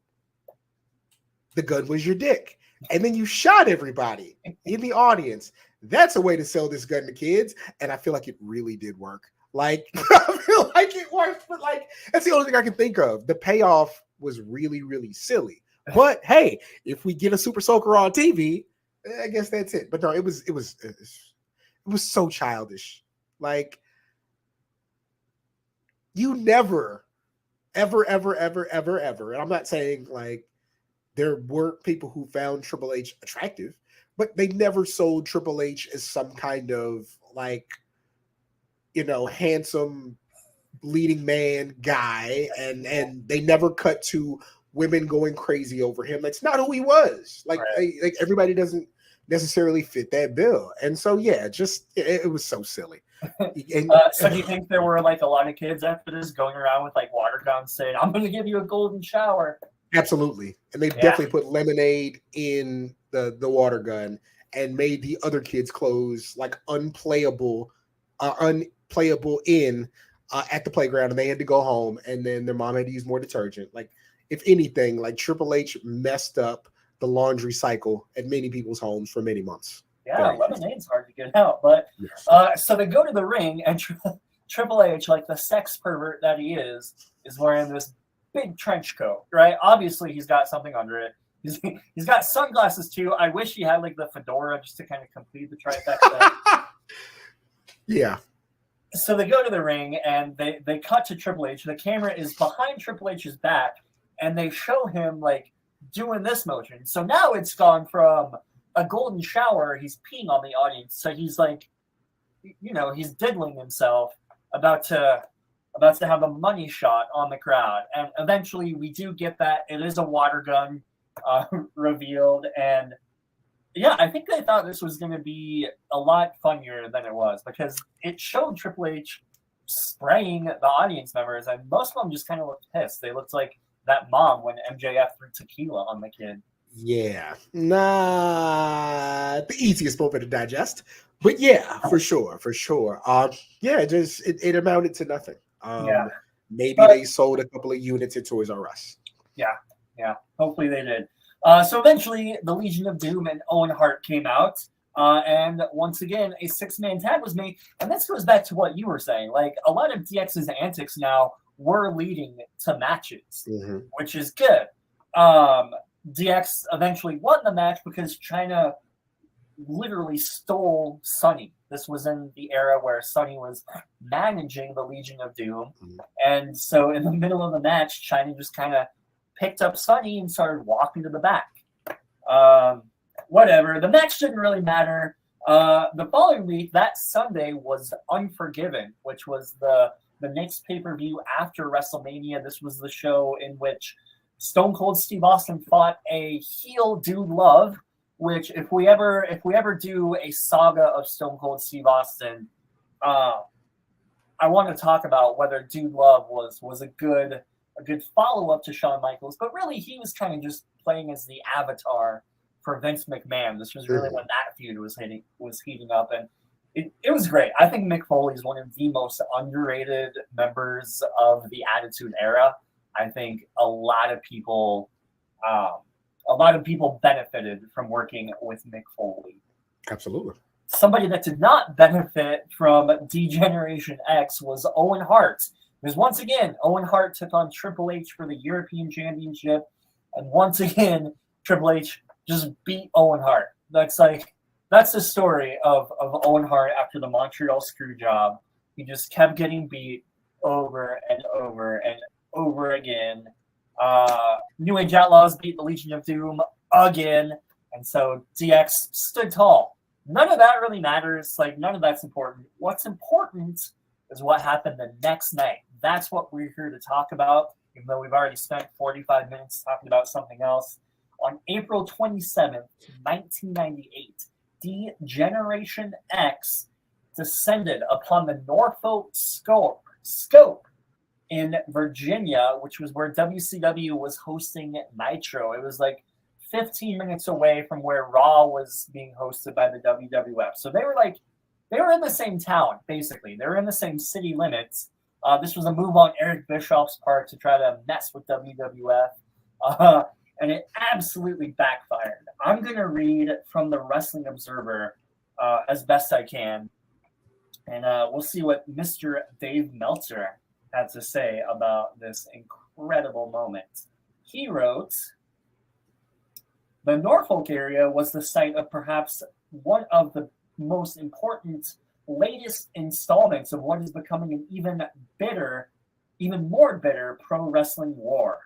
the gun was your dick and then you shot everybody in the audience? That's a way to sell this gun to kids, and I feel like it really did work. Like, I feel like it worked, but like that's the only thing I can think of. The payoff was really, really silly. But hey, if we get a Super Soaker on TV, I guess that's it. But no, it was so childish. Like, you never, ever, and I'm not saying like there weren't people who found Triple H attractive, but they never sold Triple H as some kind of like, handsome leading man guy, and they never cut to women going crazy over him. That's not who he was. Like, right. Like everybody doesn't necessarily fit that bill, and so yeah, just it was so silly. And, so do you think there were like a lot of kids after this going around with like water guns saying, "I'm going to give you a golden shower"? Absolutely, and they definitely put lemonade in the water gun and made the other kids' clothes like unplayable in at the playground, and they had to go home, and then their mom had to use more detergent. Like, if anything, like Triple H messed up the laundry cycle at many people's homes for many months. Yeah, lemonade's hard to get out. But yes. so they go to the ring, and Triple H, like the sex pervert that he is wearing this big trench coat, right? Obviously, he's got something under it. He's got sunglasses too. I wish he had like the fedora just to kind of complete the trifecta. Yeah. So they go to the ring and they cut to Triple H. The camera is behind Triple H's back, and they show him like doing this motion. So now it's gone from a golden shower, he's peeing on the audience. So he's like, he's diddling himself, about to have a money shot on the crowd. And eventually we do get that. It is a water gun revealed. And yeah, I think they thought this was going to be a lot funnier than it was, because it showed Triple H spraying the audience members, and most of them just kind of looked pissed. They looked like that mom when MJF threw tequila on the kid. Yeah, not the easiest moment to digest, but yeah, for sure. Yeah, it amounted to nothing. Maybe they sold a couple of units at Toys R Us. Yeah. Hopefully they did. So eventually, the Legion of Doom and Owen Hart came out, and once again, a 6-man tag was made. And this goes back to what you were saying. Like, a lot of DX's antics now were leading to matches, which is good. DX eventually won the match because China literally stole Sonny. This was in the era where Sonny was managing the Legion of Doom. And so in the middle of the match, China just kind of picked up Sonny and started walking to the back. Whatever. The match didn't really matter. The following week, that Sunday, was Unforgiven, which was the next pay-per-view after WrestleMania. This was the show in which Stone Cold Steve Austin fought a heel Dude Love, which if we ever do a saga of Stone Cold Steve Austin, I want to talk about whether Dude Love was a good follow-up to Shawn Michaels, but really he was kind of just playing as the avatar for Vince McMahon. This was really when that feud was heating up, and it was great. I think Mick Foley is one of the most underrated members of the Attitude Era. I think a lot of people benefited from working with Mick Foley. Absolutely. Somebody that did not benefit from D-Generation X was Owen Hart. Because once again, Owen Hart took on Triple H for the European Championship, and once again, Triple H just beat Owen Hart. That's the story of Owen Hart after the Montreal Screwjob. He just kept getting beat over and over and over again. New Age Outlaws beat the Legion of Doom again, and so DX stood tall. None of that really matters. Like, none of that's important. What's important is what happened the next night. That's what we're here to talk about, even though we've already spent 45 minutes talking about something else. On April 27th, 1998, D-Generation X descended upon the Norfolk Scope in Virginia, which was where WCW was hosting Nitro. It was like 15 minutes away from where Raw was being hosted by the WWF. So they were in the same town, basically. They were in the same city limits. This was a move on Eric Bischoff's part to try to mess with WWF. And it absolutely backfired. I'm going to read from the Wrestling Observer as best I can. And we'll see what Mr. Dave Meltzer had to say about this incredible moment. He wrote, "The Norfolk area was the site of perhaps one of the most important latest installments of what is becoming an even more bitter pro wrestling war.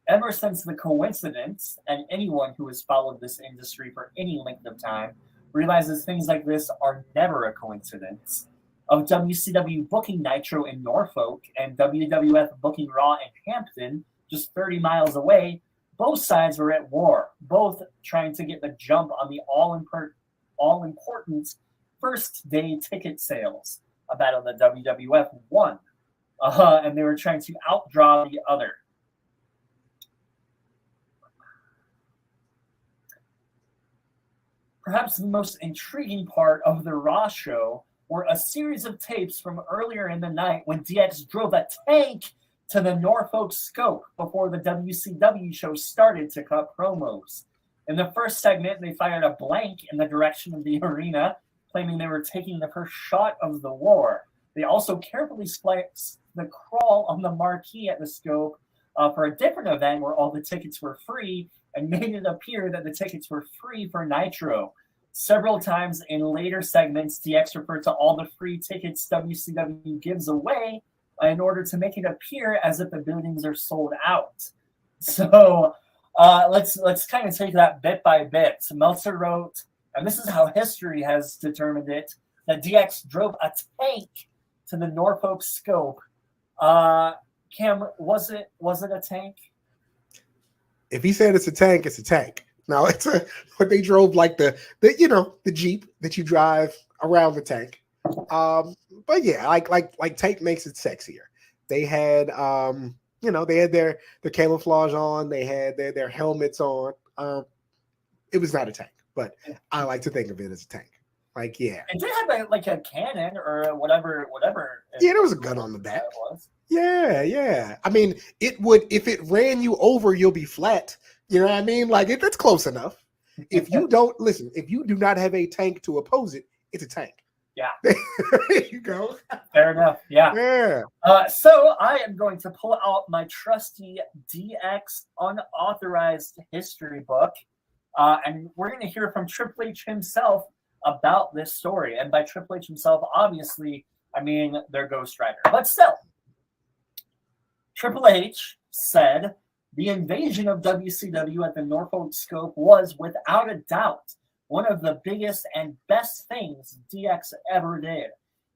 Ever since the coincidence, and anyone who has followed this industry for any length of time realizes things like this are never a coincidence, of WCW booking Nitro in Norfolk and WWF booking Raw in Hampton, just 30 miles away, both sides were at war, both trying to get the jump on the all-important first-day ticket sales, a battle that WWF won, and they were trying to outdraw the other. Perhaps the most intriguing part of the Raw show were a series of tapes from earlier in the night when DX drove a tank to the Norfolk Scope before the WCW show started to cut promos. In the first segment, they fired a blank in the direction of the arena, claiming they were taking the first shot of the war. They also carefully spliced the crawl on the marquee at the Scope for a different event where all the tickets were free and made it appear that the tickets were free for Nitro. Several times in later segments, DX referred to all the free tickets WCW gives away in order to make it appear as if the buildings are sold out. So let's kind of take that bit by bit. So Meltzer wrote, and this is how history has determined it, that DX drove a tank to the Norfolk Scope. Cam, was it a tank? If he said it's a tank, it's a tank. Now it's what they drove, like the Jeep that you drive around the tank. But yeah, like tank makes it sexier. They had they had their camouflage on, they had their helmets on. It was not a tank, but I like to think of it as a tank. Like, yeah. It did have a cannon or whatever. Yeah, there was a gun on the back. Yeah. I mean, it would, if it ran you over, you'll be flat. You know what I mean? Like, that's close enough. If you do not have a tank to oppose it, it's a tank. Yeah. There you go. Fair enough. Yeah. Yeah. So I am going to pull out my trusty DX unauthorized history book. And we're going to hear from Triple H himself about this story. And by Triple H himself, obviously, I mean their Ghost Rider. But still, Triple H said the invasion of WCW at the Norfolk Scope was, without a doubt, one of the biggest and best things DX ever did.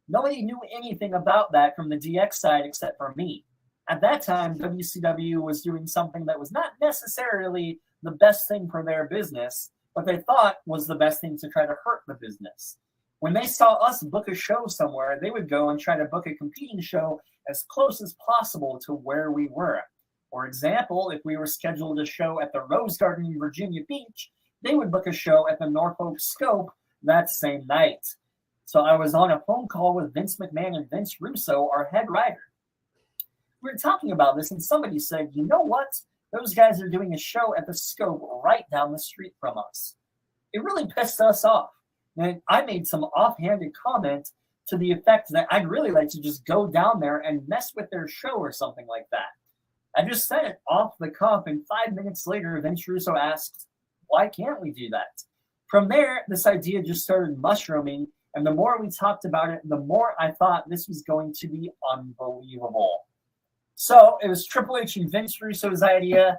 Nobody knew anything about that from the DX side except for me. At that time, WCW was doing something that was not necessarily the best thing for their business, but they thought was the best thing to try to hurt the business. When they saw us book a show somewhere, they would go and try to book a competing show as close as possible to where we were. For example, if we were scheduled a show at the Rose Garden in Virginia Beach, they would book a show at the Norfolk Scope that same night. So I was on a phone call with Vince McMahon and Vince Russo, our head writer. We were talking about this, and somebody said, you know what? Those guys are doing a show at the Scope right down the street from us. It really pissed us off. And I made some offhanded comment to the effect that I'd really like to just go down there and mess with their show or something like that. I just said it off the cuff, and 5 minutes later, Vince Russo asked, why can't we do that? From there, this idea just started mushrooming, and the more we talked about it, the more I thought this was going to be unbelievable. So it was Triple H and Vince Russo's idea.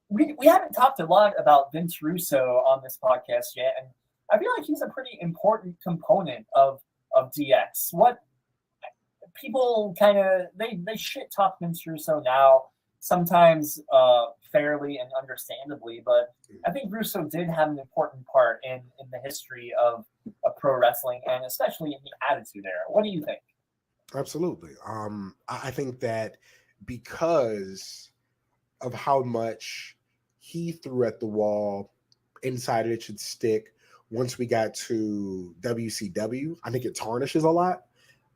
We haven't talked a lot about Vince Russo on this podcast yet, and I feel like he's a pretty important component of DX. What people kind of they shit talk Vince Russo now, sometimes fairly and understandably, but I think Russo did have an important part in the history of pro wrestling, and especially in the Attitude Era. What do you think? Absolutely. I think that because of how much he threw at the wall and decided it should stick once we got to WCW, I think it tarnishes a lot.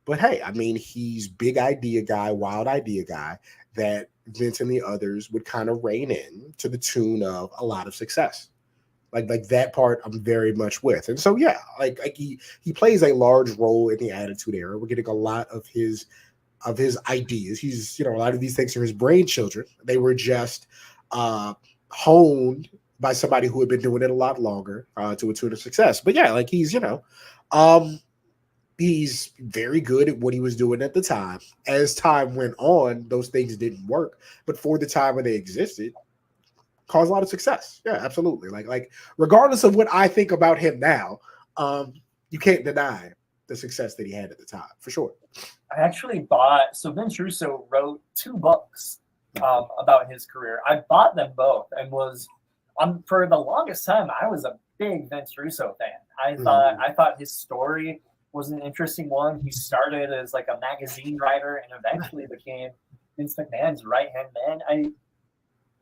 But hey, I mean, he's big idea guy, wild idea guy that Vince and the others would kind of rein in to the tune of a lot of success. Like that part I'm very much with. And so, yeah, like he plays a large role in the Attitude Era. We're getting a lot of his ideas. He's, a lot of these things are his brainchildren. They were just honed by somebody who had been doing it a lot longer to a tune of success. But yeah, like he's very good at what he was doing at the time. As time went on, those things didn't work. But for the time when they existed, caused a lot of success. Yeah, absolutely. Like regardless of what I think about him now, you can't deny the success that he had at the time, for sure. I actually so Vince Russo wrote 2 books about his career. I bought them both and for the longest time, I was a big Vince Russo fan. I thought his story was an interesting one. He started as like a magazine writer and eventually became Vince McMahon's right-hand man.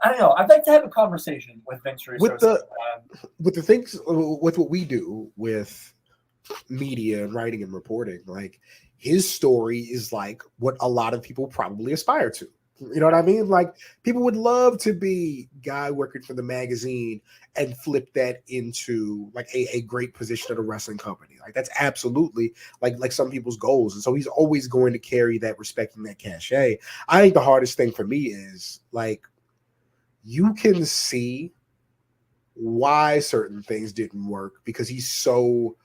I don't know. I'd like to have a conversation with Vince Russo. With the things, with what we do with media and writing and reporting, like his story is like what a lot of people probably aspire to. You know what I mean? Like, people would love to be guy working for the magazine and flip that into like a great position at a wrestling company. Like, that's absolutely like some people's goals. And so he's always going to carry that respect and that cachet. I think the hardest thing for me is like, you can see why certain things didn't work because he's so,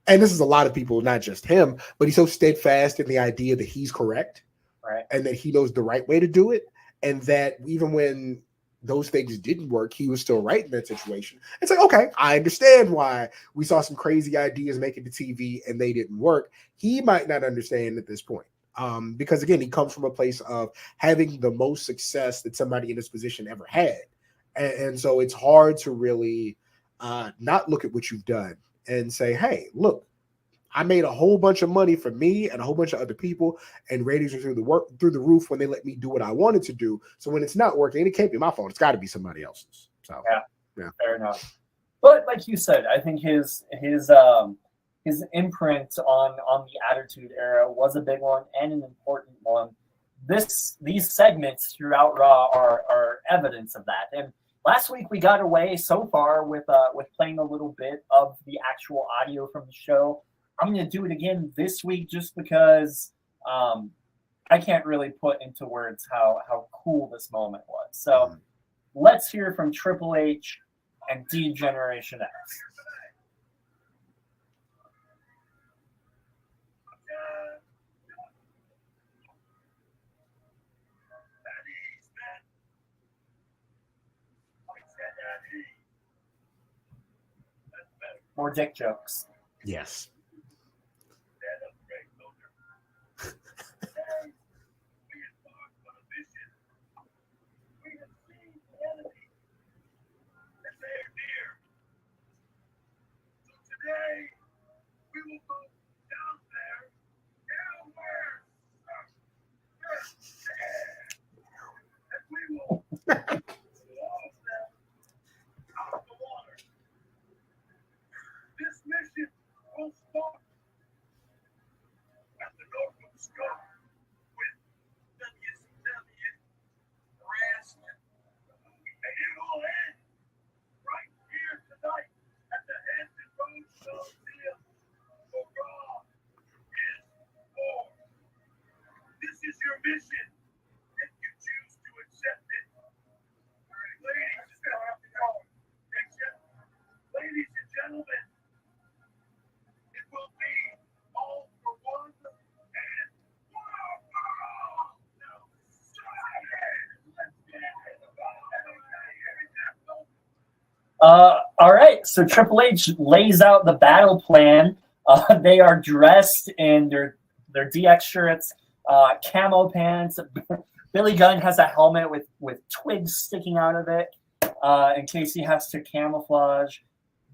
and this is a lot of people, not just him, but he's so steadfast in the idea that he's correct. Right. And that he knows the right way to do it. And that even when those things didn't work, he was still right in that situation. It's like, okay, I understand why we saw some crazy ideas make it to TV and they didn't work. He might not understand at this point. Because again, he comes from a place of having the most success that somebody in this position ever had. And so it's hard to really not look at what you've done and say, hey, look, I made a whole bunch of money for me and a whole bunch of other people, and ratings are through the roof when they let me do what I wanted to do. So when it's not working, it can't be my fault. It's got to be somebody else's. So yeah, fair enough. But like you said, I think his imprint on the Attitude Era was a big one and an important one. These segments throughout Raw are evidence of that. And last week we got away so far with playing a little bit of the actual audio from the show. I'm going to do it again this week just because I can't really put into words how cool this moment was. So let's hear from Triple H and D-Generation X. More dick jokes. Yes. Today, we will go down there, down where? And we will blow them out of the water. This mission will start at the Norfolk Scope with WCW Wrestling. And it will end right here tonight at the Hampton Road Showdown for Raw is war. This is your mission if you choose to accept it. Ladies and gentlemen, it will be all for one and one for all. Now, let's get it. All right, so Triple H lays out the battle plan. They are dressed in their DX shirts, camo pants. Billy Gunn has a helmet with twigs sticking out of it in case he has to camouflage.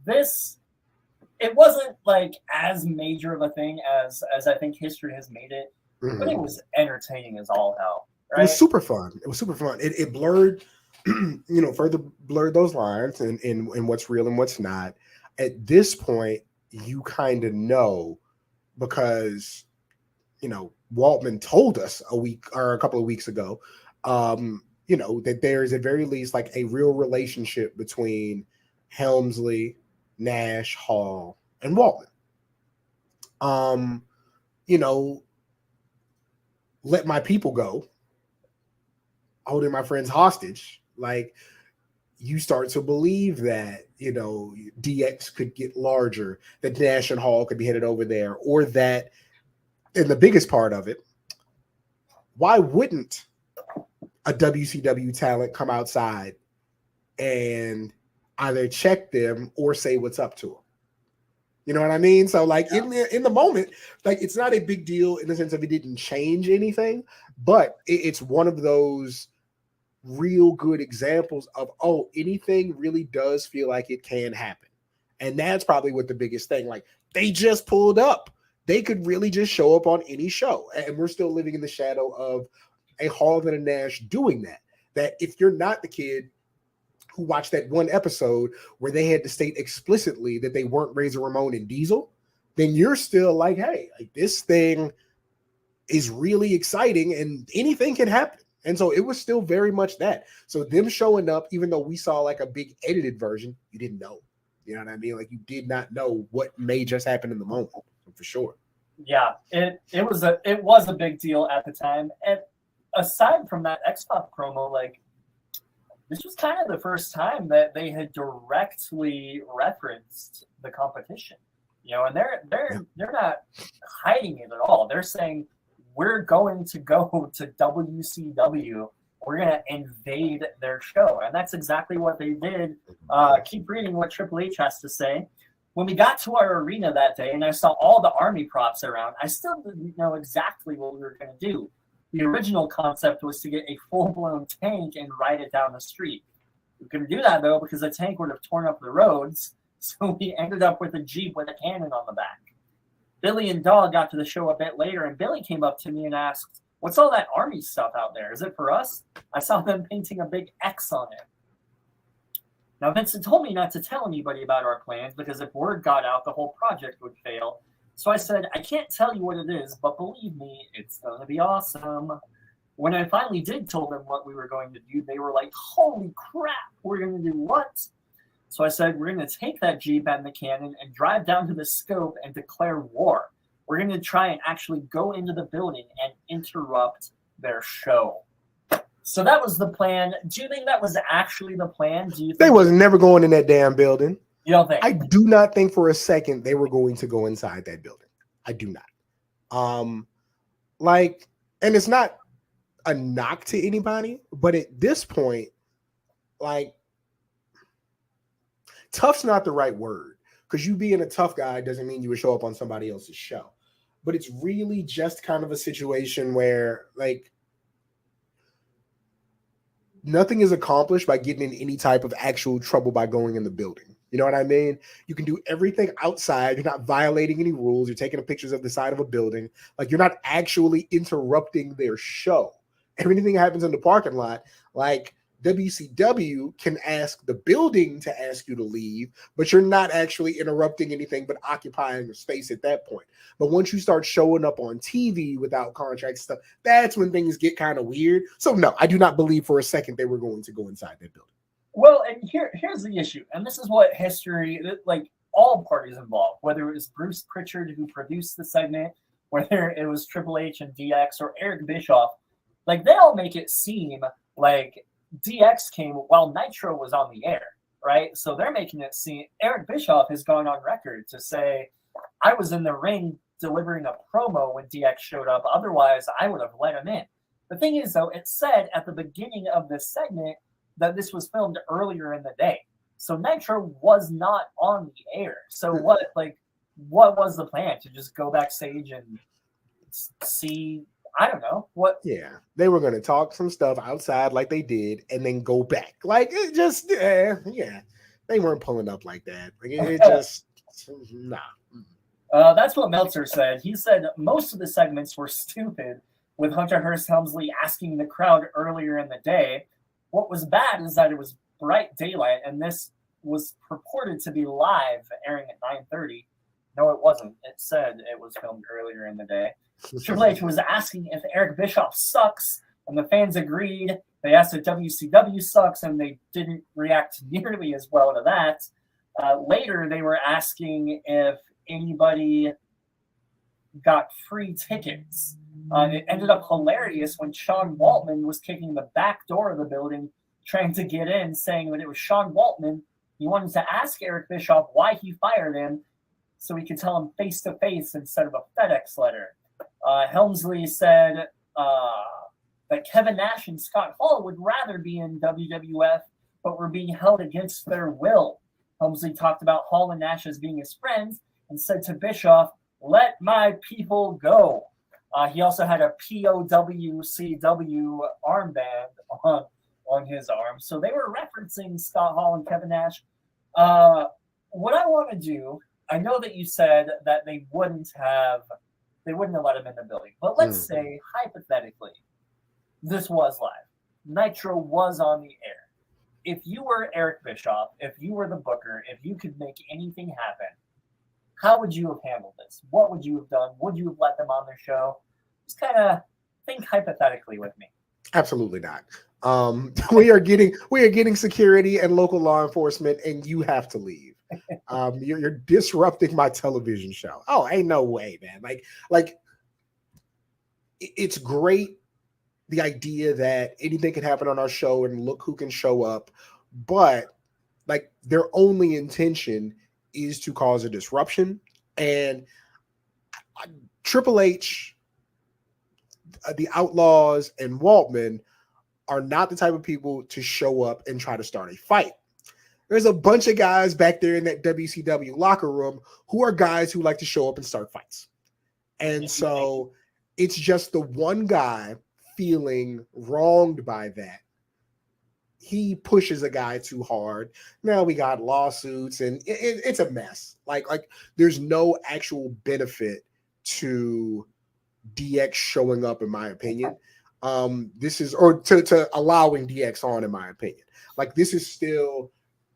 It wasn't like as major of a thing as I think history has made it, but it was entertaining as all hell. Right? It was super fun. It blurred, further blurred those lines and what's real and what's not. At this point, you kind of know because, Waltman told us a week or a couple of weeks ago, that there is at very least like a real relationship between Helmsley, Nash, Hall, and Waltman. Let my people go, holding my friends hostage. Like, you start to believe that, DX could get larger, that Nash and Hall could be headed over there, or that, and the biggest part of it, why wouldn't a WCW talent come outside and either check them or say what's up to them? You know what I mean? So like in the moment, like it's not a big deal in the sense of it didn't change anything, but it's one of those real good examples of, anything really does feel like it can happen. And that's probably what the biggest thing, like they just pulled up. They could really just show up on any show. And we're still living in the shadow of a Hall and a Nash doing that. That if you're not the kid who watched that one episode where they had to state explicitly that they weren't Razor Ramon and Diesel, then you're still like, hey, like this thing is really exciting and anything can happen. And so it was still very much that. So them showing up, even though we saw like a big edited version, you didn't know. You know what I mean? Like you did not know what may just happen in the moment, for sure. Yeah, it was a big deal at the time. And aside from that X-Pac promo, like this was kind of the first time that they had directly referenced the competition. You know, and they're not hiding it at all. They're saying we're going to go to WCW. We're going to invade their show. And that's exactly what they did. Keep reading what Triple H has to say. When we got to our arena that day and I saw all the army props around, I still didn't know exactly what we were going to do. The original concept was to get a full-blown tank and ride it down the street. We couldn't do that, though, because the tank would have torn up the roads. So we ended up with a Jeep with a cannon on the back. Billy and Dog got to the show a bit later, and Billy came up to me and asked, "What's all that army stuff out there? Is it for us?" I saw them painting a big X on it. Now, Vincent told me not to tell anybody about our plans because if word got out, the whole project would fail. So I said, "I can't tell you what it is, but believe me, it's going to be awesome." When I finally did tell them what we were going to do, they were like, "Holy crap, we're going to do what?" So I said, "We're going to take that Jeep and the cannon and drive down to the scope and declare war. We're going to try and actually go into the building and interrupt their show." So that was the plan. Do you think that was actually the plan? Do you think they was never going in that damn building? You don't think? I do not think for a second they were going to go inside that building. I do not. And it's not a knock to anybody, but at this point, like, tough's not the right word, because you being a tough guy doesn't mean you would show up on somebody else's show. But it's really just kind of a situation where, like, nothing is accomplished by getting in any type of actual trouble by going in the building. You know what I mean? You can do everything outside. You're not violating any rules. You're taking pictures of the side of a building. Like, you're not actually interrupting their show. Everything happens in the parking lot. Like, WCW can ask the building to ask you to leave, but you're not actually interrupting anything but occupying the space at that point. But once you start showing up on TV without contract stuff, that's when things get kind of weird. So no, I do not believe for a second they were going to go inside that building. Well, and here's the issue, and this is what history, like all parties involved, whether it was Bruce Pritchard who produced the segment, whether it was Triple H and DX or Eric Bischoff, like they all make it seem like DX came while Nitro was on the air, right? So they're making it seem Eric Bischoff has gone on record to say, "I was in the ring delivering a promo when DX showed up. Otherwise, I would have let him in." The thing is, though, it said at the beginning of this segment that this was filmed earlier in the day. So Nitro was not on the air. So what was the plan? To just go backstage and see, I don't know what. Yeah, they were going to talk some stuff outside like they did and then go back. Like, it just, yeah, they weren't pulling up like that. Like, it just, nah. That's what Meltzer said. He said most of the segments were stupid, with Hunter Hearst Helmsley asking the crowd earlier in the day. What was bad is that it was bright daylight, and this was purported to be live, airing at 9:30. No, it wasn't. It said it was filmed earlier in the day. Triple H was asking if Eric Bischoff sucks, and the fans agreed. They asked if WCW sucks, and they didn't react nearly as well to that. Later, they were asking if anybody got free tickets. It ended up hilarious when Sean Waltman was kicking the back door of the building, trying to get in, saying that it was Sean Waltman. He wanted to ask Eric Bischoff why he fired him so he could tell him face-to-face instead of a FedEx letter. Helmsley said that Kevin Nash and Scott Hall would rather be in WWF, but were being held against their will. Helmsley talked about Hall and Nash as being his friends and said to Bischoff, "Let my people go." He also had a POWCW armband on his arm. So they were referencing Scott Hall and Kevin Nash. What I want to do, I know that you said that they wouldn't have let him in the building. But let's say, hypothetically, this was live. Nitro was on the air. If you were Eric Bischoff, if you were the booker, if you could make anything happen, how would you have handled this? What would you have done? Would you have let them on their show? Just kind of think hypothetically with me. Absolutely not. We are getting security and local law enforcement, and you have to leave. You're disrupting my television show. Oh, ain't no way, man. Like it's great, the idea that anything can happen on our show and look who can show up, but like their only intention is to cause a disruption. And Triple H, the Outlaws, and Waltman are not the type of people to show up and try to start a fight. There's a bunch of guys back there in that WCW locker room who are guys who like to show up and start fights. And so it's just the one guy feeling wronged by that. He pushes a guy too hard. Now we got lawsuits and it's a mess. Like there's no actual benefit to DX showing up, in my opinion. This is, or to allowing DX on, in my opinion. Like this is still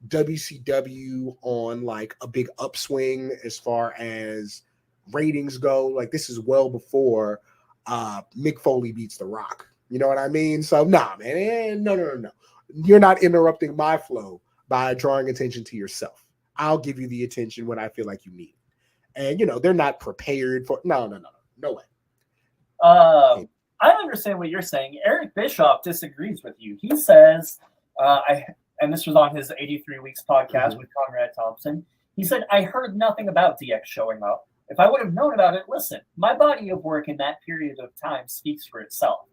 WCW on like a big upswing as far as ratings go. Like this is well before Mick Foley beats The Rock. You know what I mean? So nah, man, no. You're not interrupting my flow by drawing attention to yourself. I'll give you the attention when I feel like you need it. And you know, they're not prepared for no way. I understand what you're saying. Eric Bischoff disagrees with you. He says, and this was on his 83 Weeks podcast with Conrad Thompson. He said, I heard nothing about DX showing up. If I would have known about it, listen, my body of work in that period of time speaks for itself.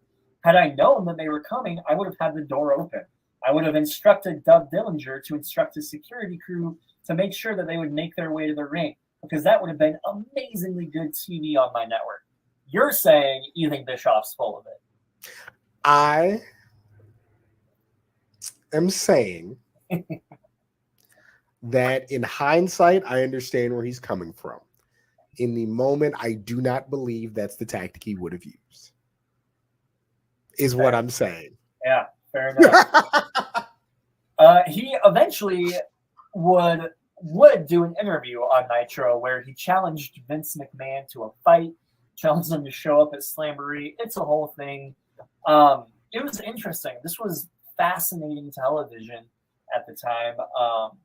Had I known that they were coming, I would have had the door open. I would have instructed Doug Dillinger to instruct his security crew to make sure that they would make their way to the ring, because that would have been amazingly good TV on my network. You're saying you think Bischoff's full of it. I am saying that in hindsight, I understand where he's coming from. In the moment, I do not believe that's the tactic he would have used. Is fair. What I'm saying. Yeah, fair enough. He eventually would do an interview on Nitro where he challenged Vince McMahon to a fight, challenged him to show up at Slamboree. It's a whole thing. It was interesting. This was fascinating television at the time.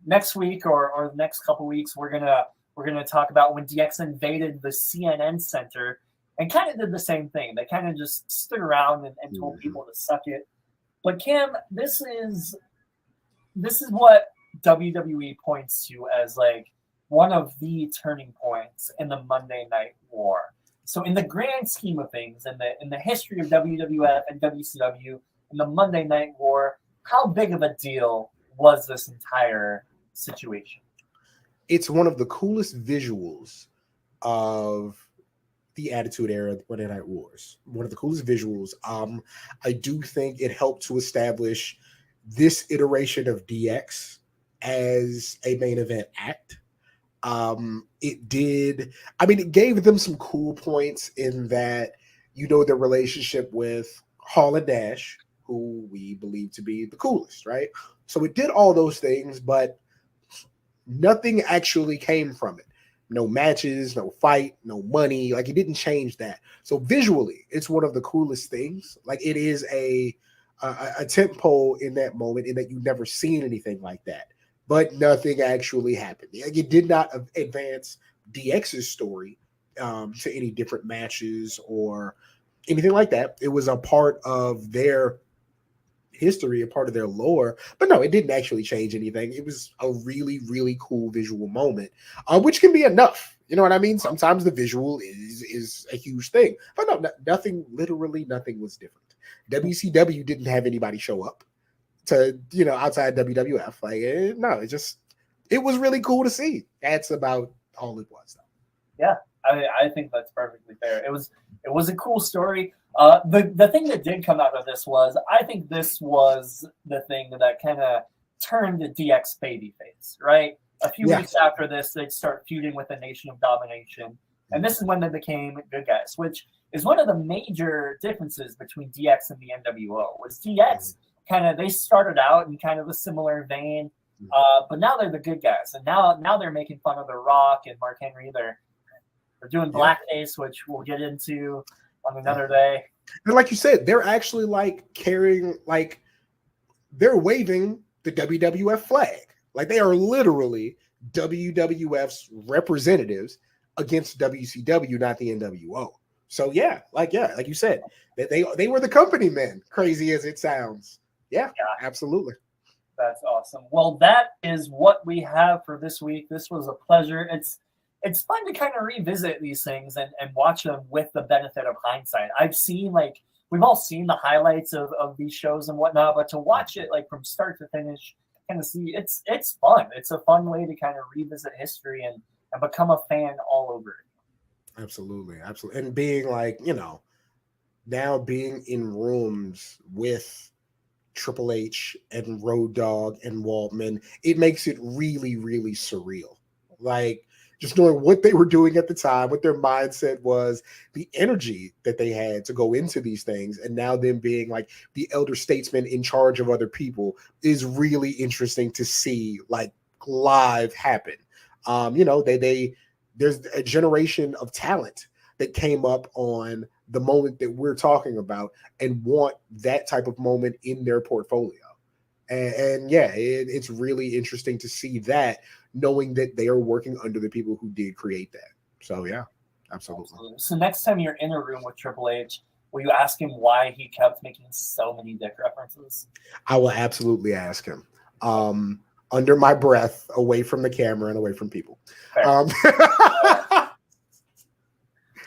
Next week or the next couple weeks, we're gonna talk about when DX invaded the CNN Center and kind of did the same thing. They kind of just stood around and told people to suck it. But Cam, this is what WWE points to as like one of the turning points in the Monday Night War. So in the grand scheme of things, in the history of WWF and WCW, in the Monday Night War, how big of a deal was this entire situation? It's one of the coolest visuals of the Attitude Era Monday Night Wars. One of the coolest visuals. I do think it helped to establish this iteration of DX as a main event act. It gave them some cool points in that, you know, their relationship with Hall and Nash, who we believe to be the coolest, right? So it did all those things, but nothing actually came from it. No matches, no fight, no money. Like, it didn't change that. So visually, it's one of the coolest things. Like, it is a tentpole in that moment, in that you've never seen anything like that. But nothing actually happened. Like, it did not advance DX's story to any different matches or anything like that. It was a part of their history, a part of their lore, but no, it didn't actually change anything. It was a really, really cool visual moment, which can be enough. You know what I mean? Sometimes the visual is a huge thing, but no, literally nothing was different. WCW didn't have anybody show up to, you know, outside WWF. Like, it was really cool to see. That's about all it was, though. Yeah, I think that's perfectly fair. It was a cool story. The thing that did come out of this was, I think this was the thing that kind of turned the DX babyface, right? A few weeks after this, they'd start feuding with the Nation of Domination. And this is when they became good guys, which is one of the major differences between DX and the NWO. Was DX they started out in kind of a similar vein, but now they're the good guys. And now they're making fun of The Rock and Mark Henry. They're doing blackface, which we'll get into on another day. And like you said, they're actually like carrying, like they're waving the WWF flag. Like they are literally WWF's representatives against WCW, not the NWO. So yeah, like you said, that they were the company men, crazy as it sounds. Yeah, absolutely. That's awesome. Well, that is what we have for this week. This was a pleasure. It's fun to kind of revisit these things and watch them with the benefit of hindsight. I've seen, like, we've all seen the highlights of these shows and whatnot, but to watch it like from start to finish, kind of see it's fun. It's a fun way to kind of revisit history and become a fan all over it. Absolutely. And being like, now being in rooms with Triple H and Road Dogg and Waltman, it makes it really, really surreal. Like just knowing what they were doing at the time, what their mindset was, the energy that they had to go into these things, and now them being like the elder statesmen in charge of other people is really interesting to see, like live happen. There's a generation of talent that came up on the moment that we're talking about and want that type of moment in their portfolio. And it's really interesting to see that, knowing that they are working under the people who did create that. So yeah, absolutely. So next time you're in a room with Triple H, will you ask him why he kept making so many dick references? I will absolutely ask him. Under my breath, away from the camera and away from people.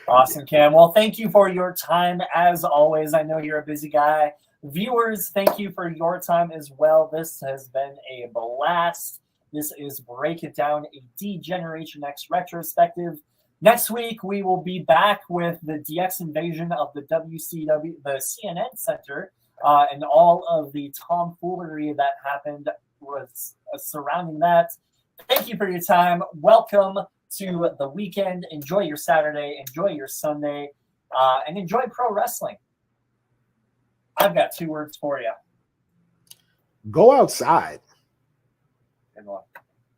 Awesome, Cam. Well, thank you for your time as always. I know you're a busy guy. Viewers, thank you for your time as well. This has been a blast. This is Break It Down, a D-Generation X retrospective. Next week, we will be back with the DX invasion of the WCW, the CNN Center, and all of the tomfoolery that happened was surrounding that. Thank you for your time. Welcome to the weekend. Enjoy your Saturday. Enjoy your Sunday. And enjoy pro wrestling. I've got 2 words for you. Go outside. Good luck.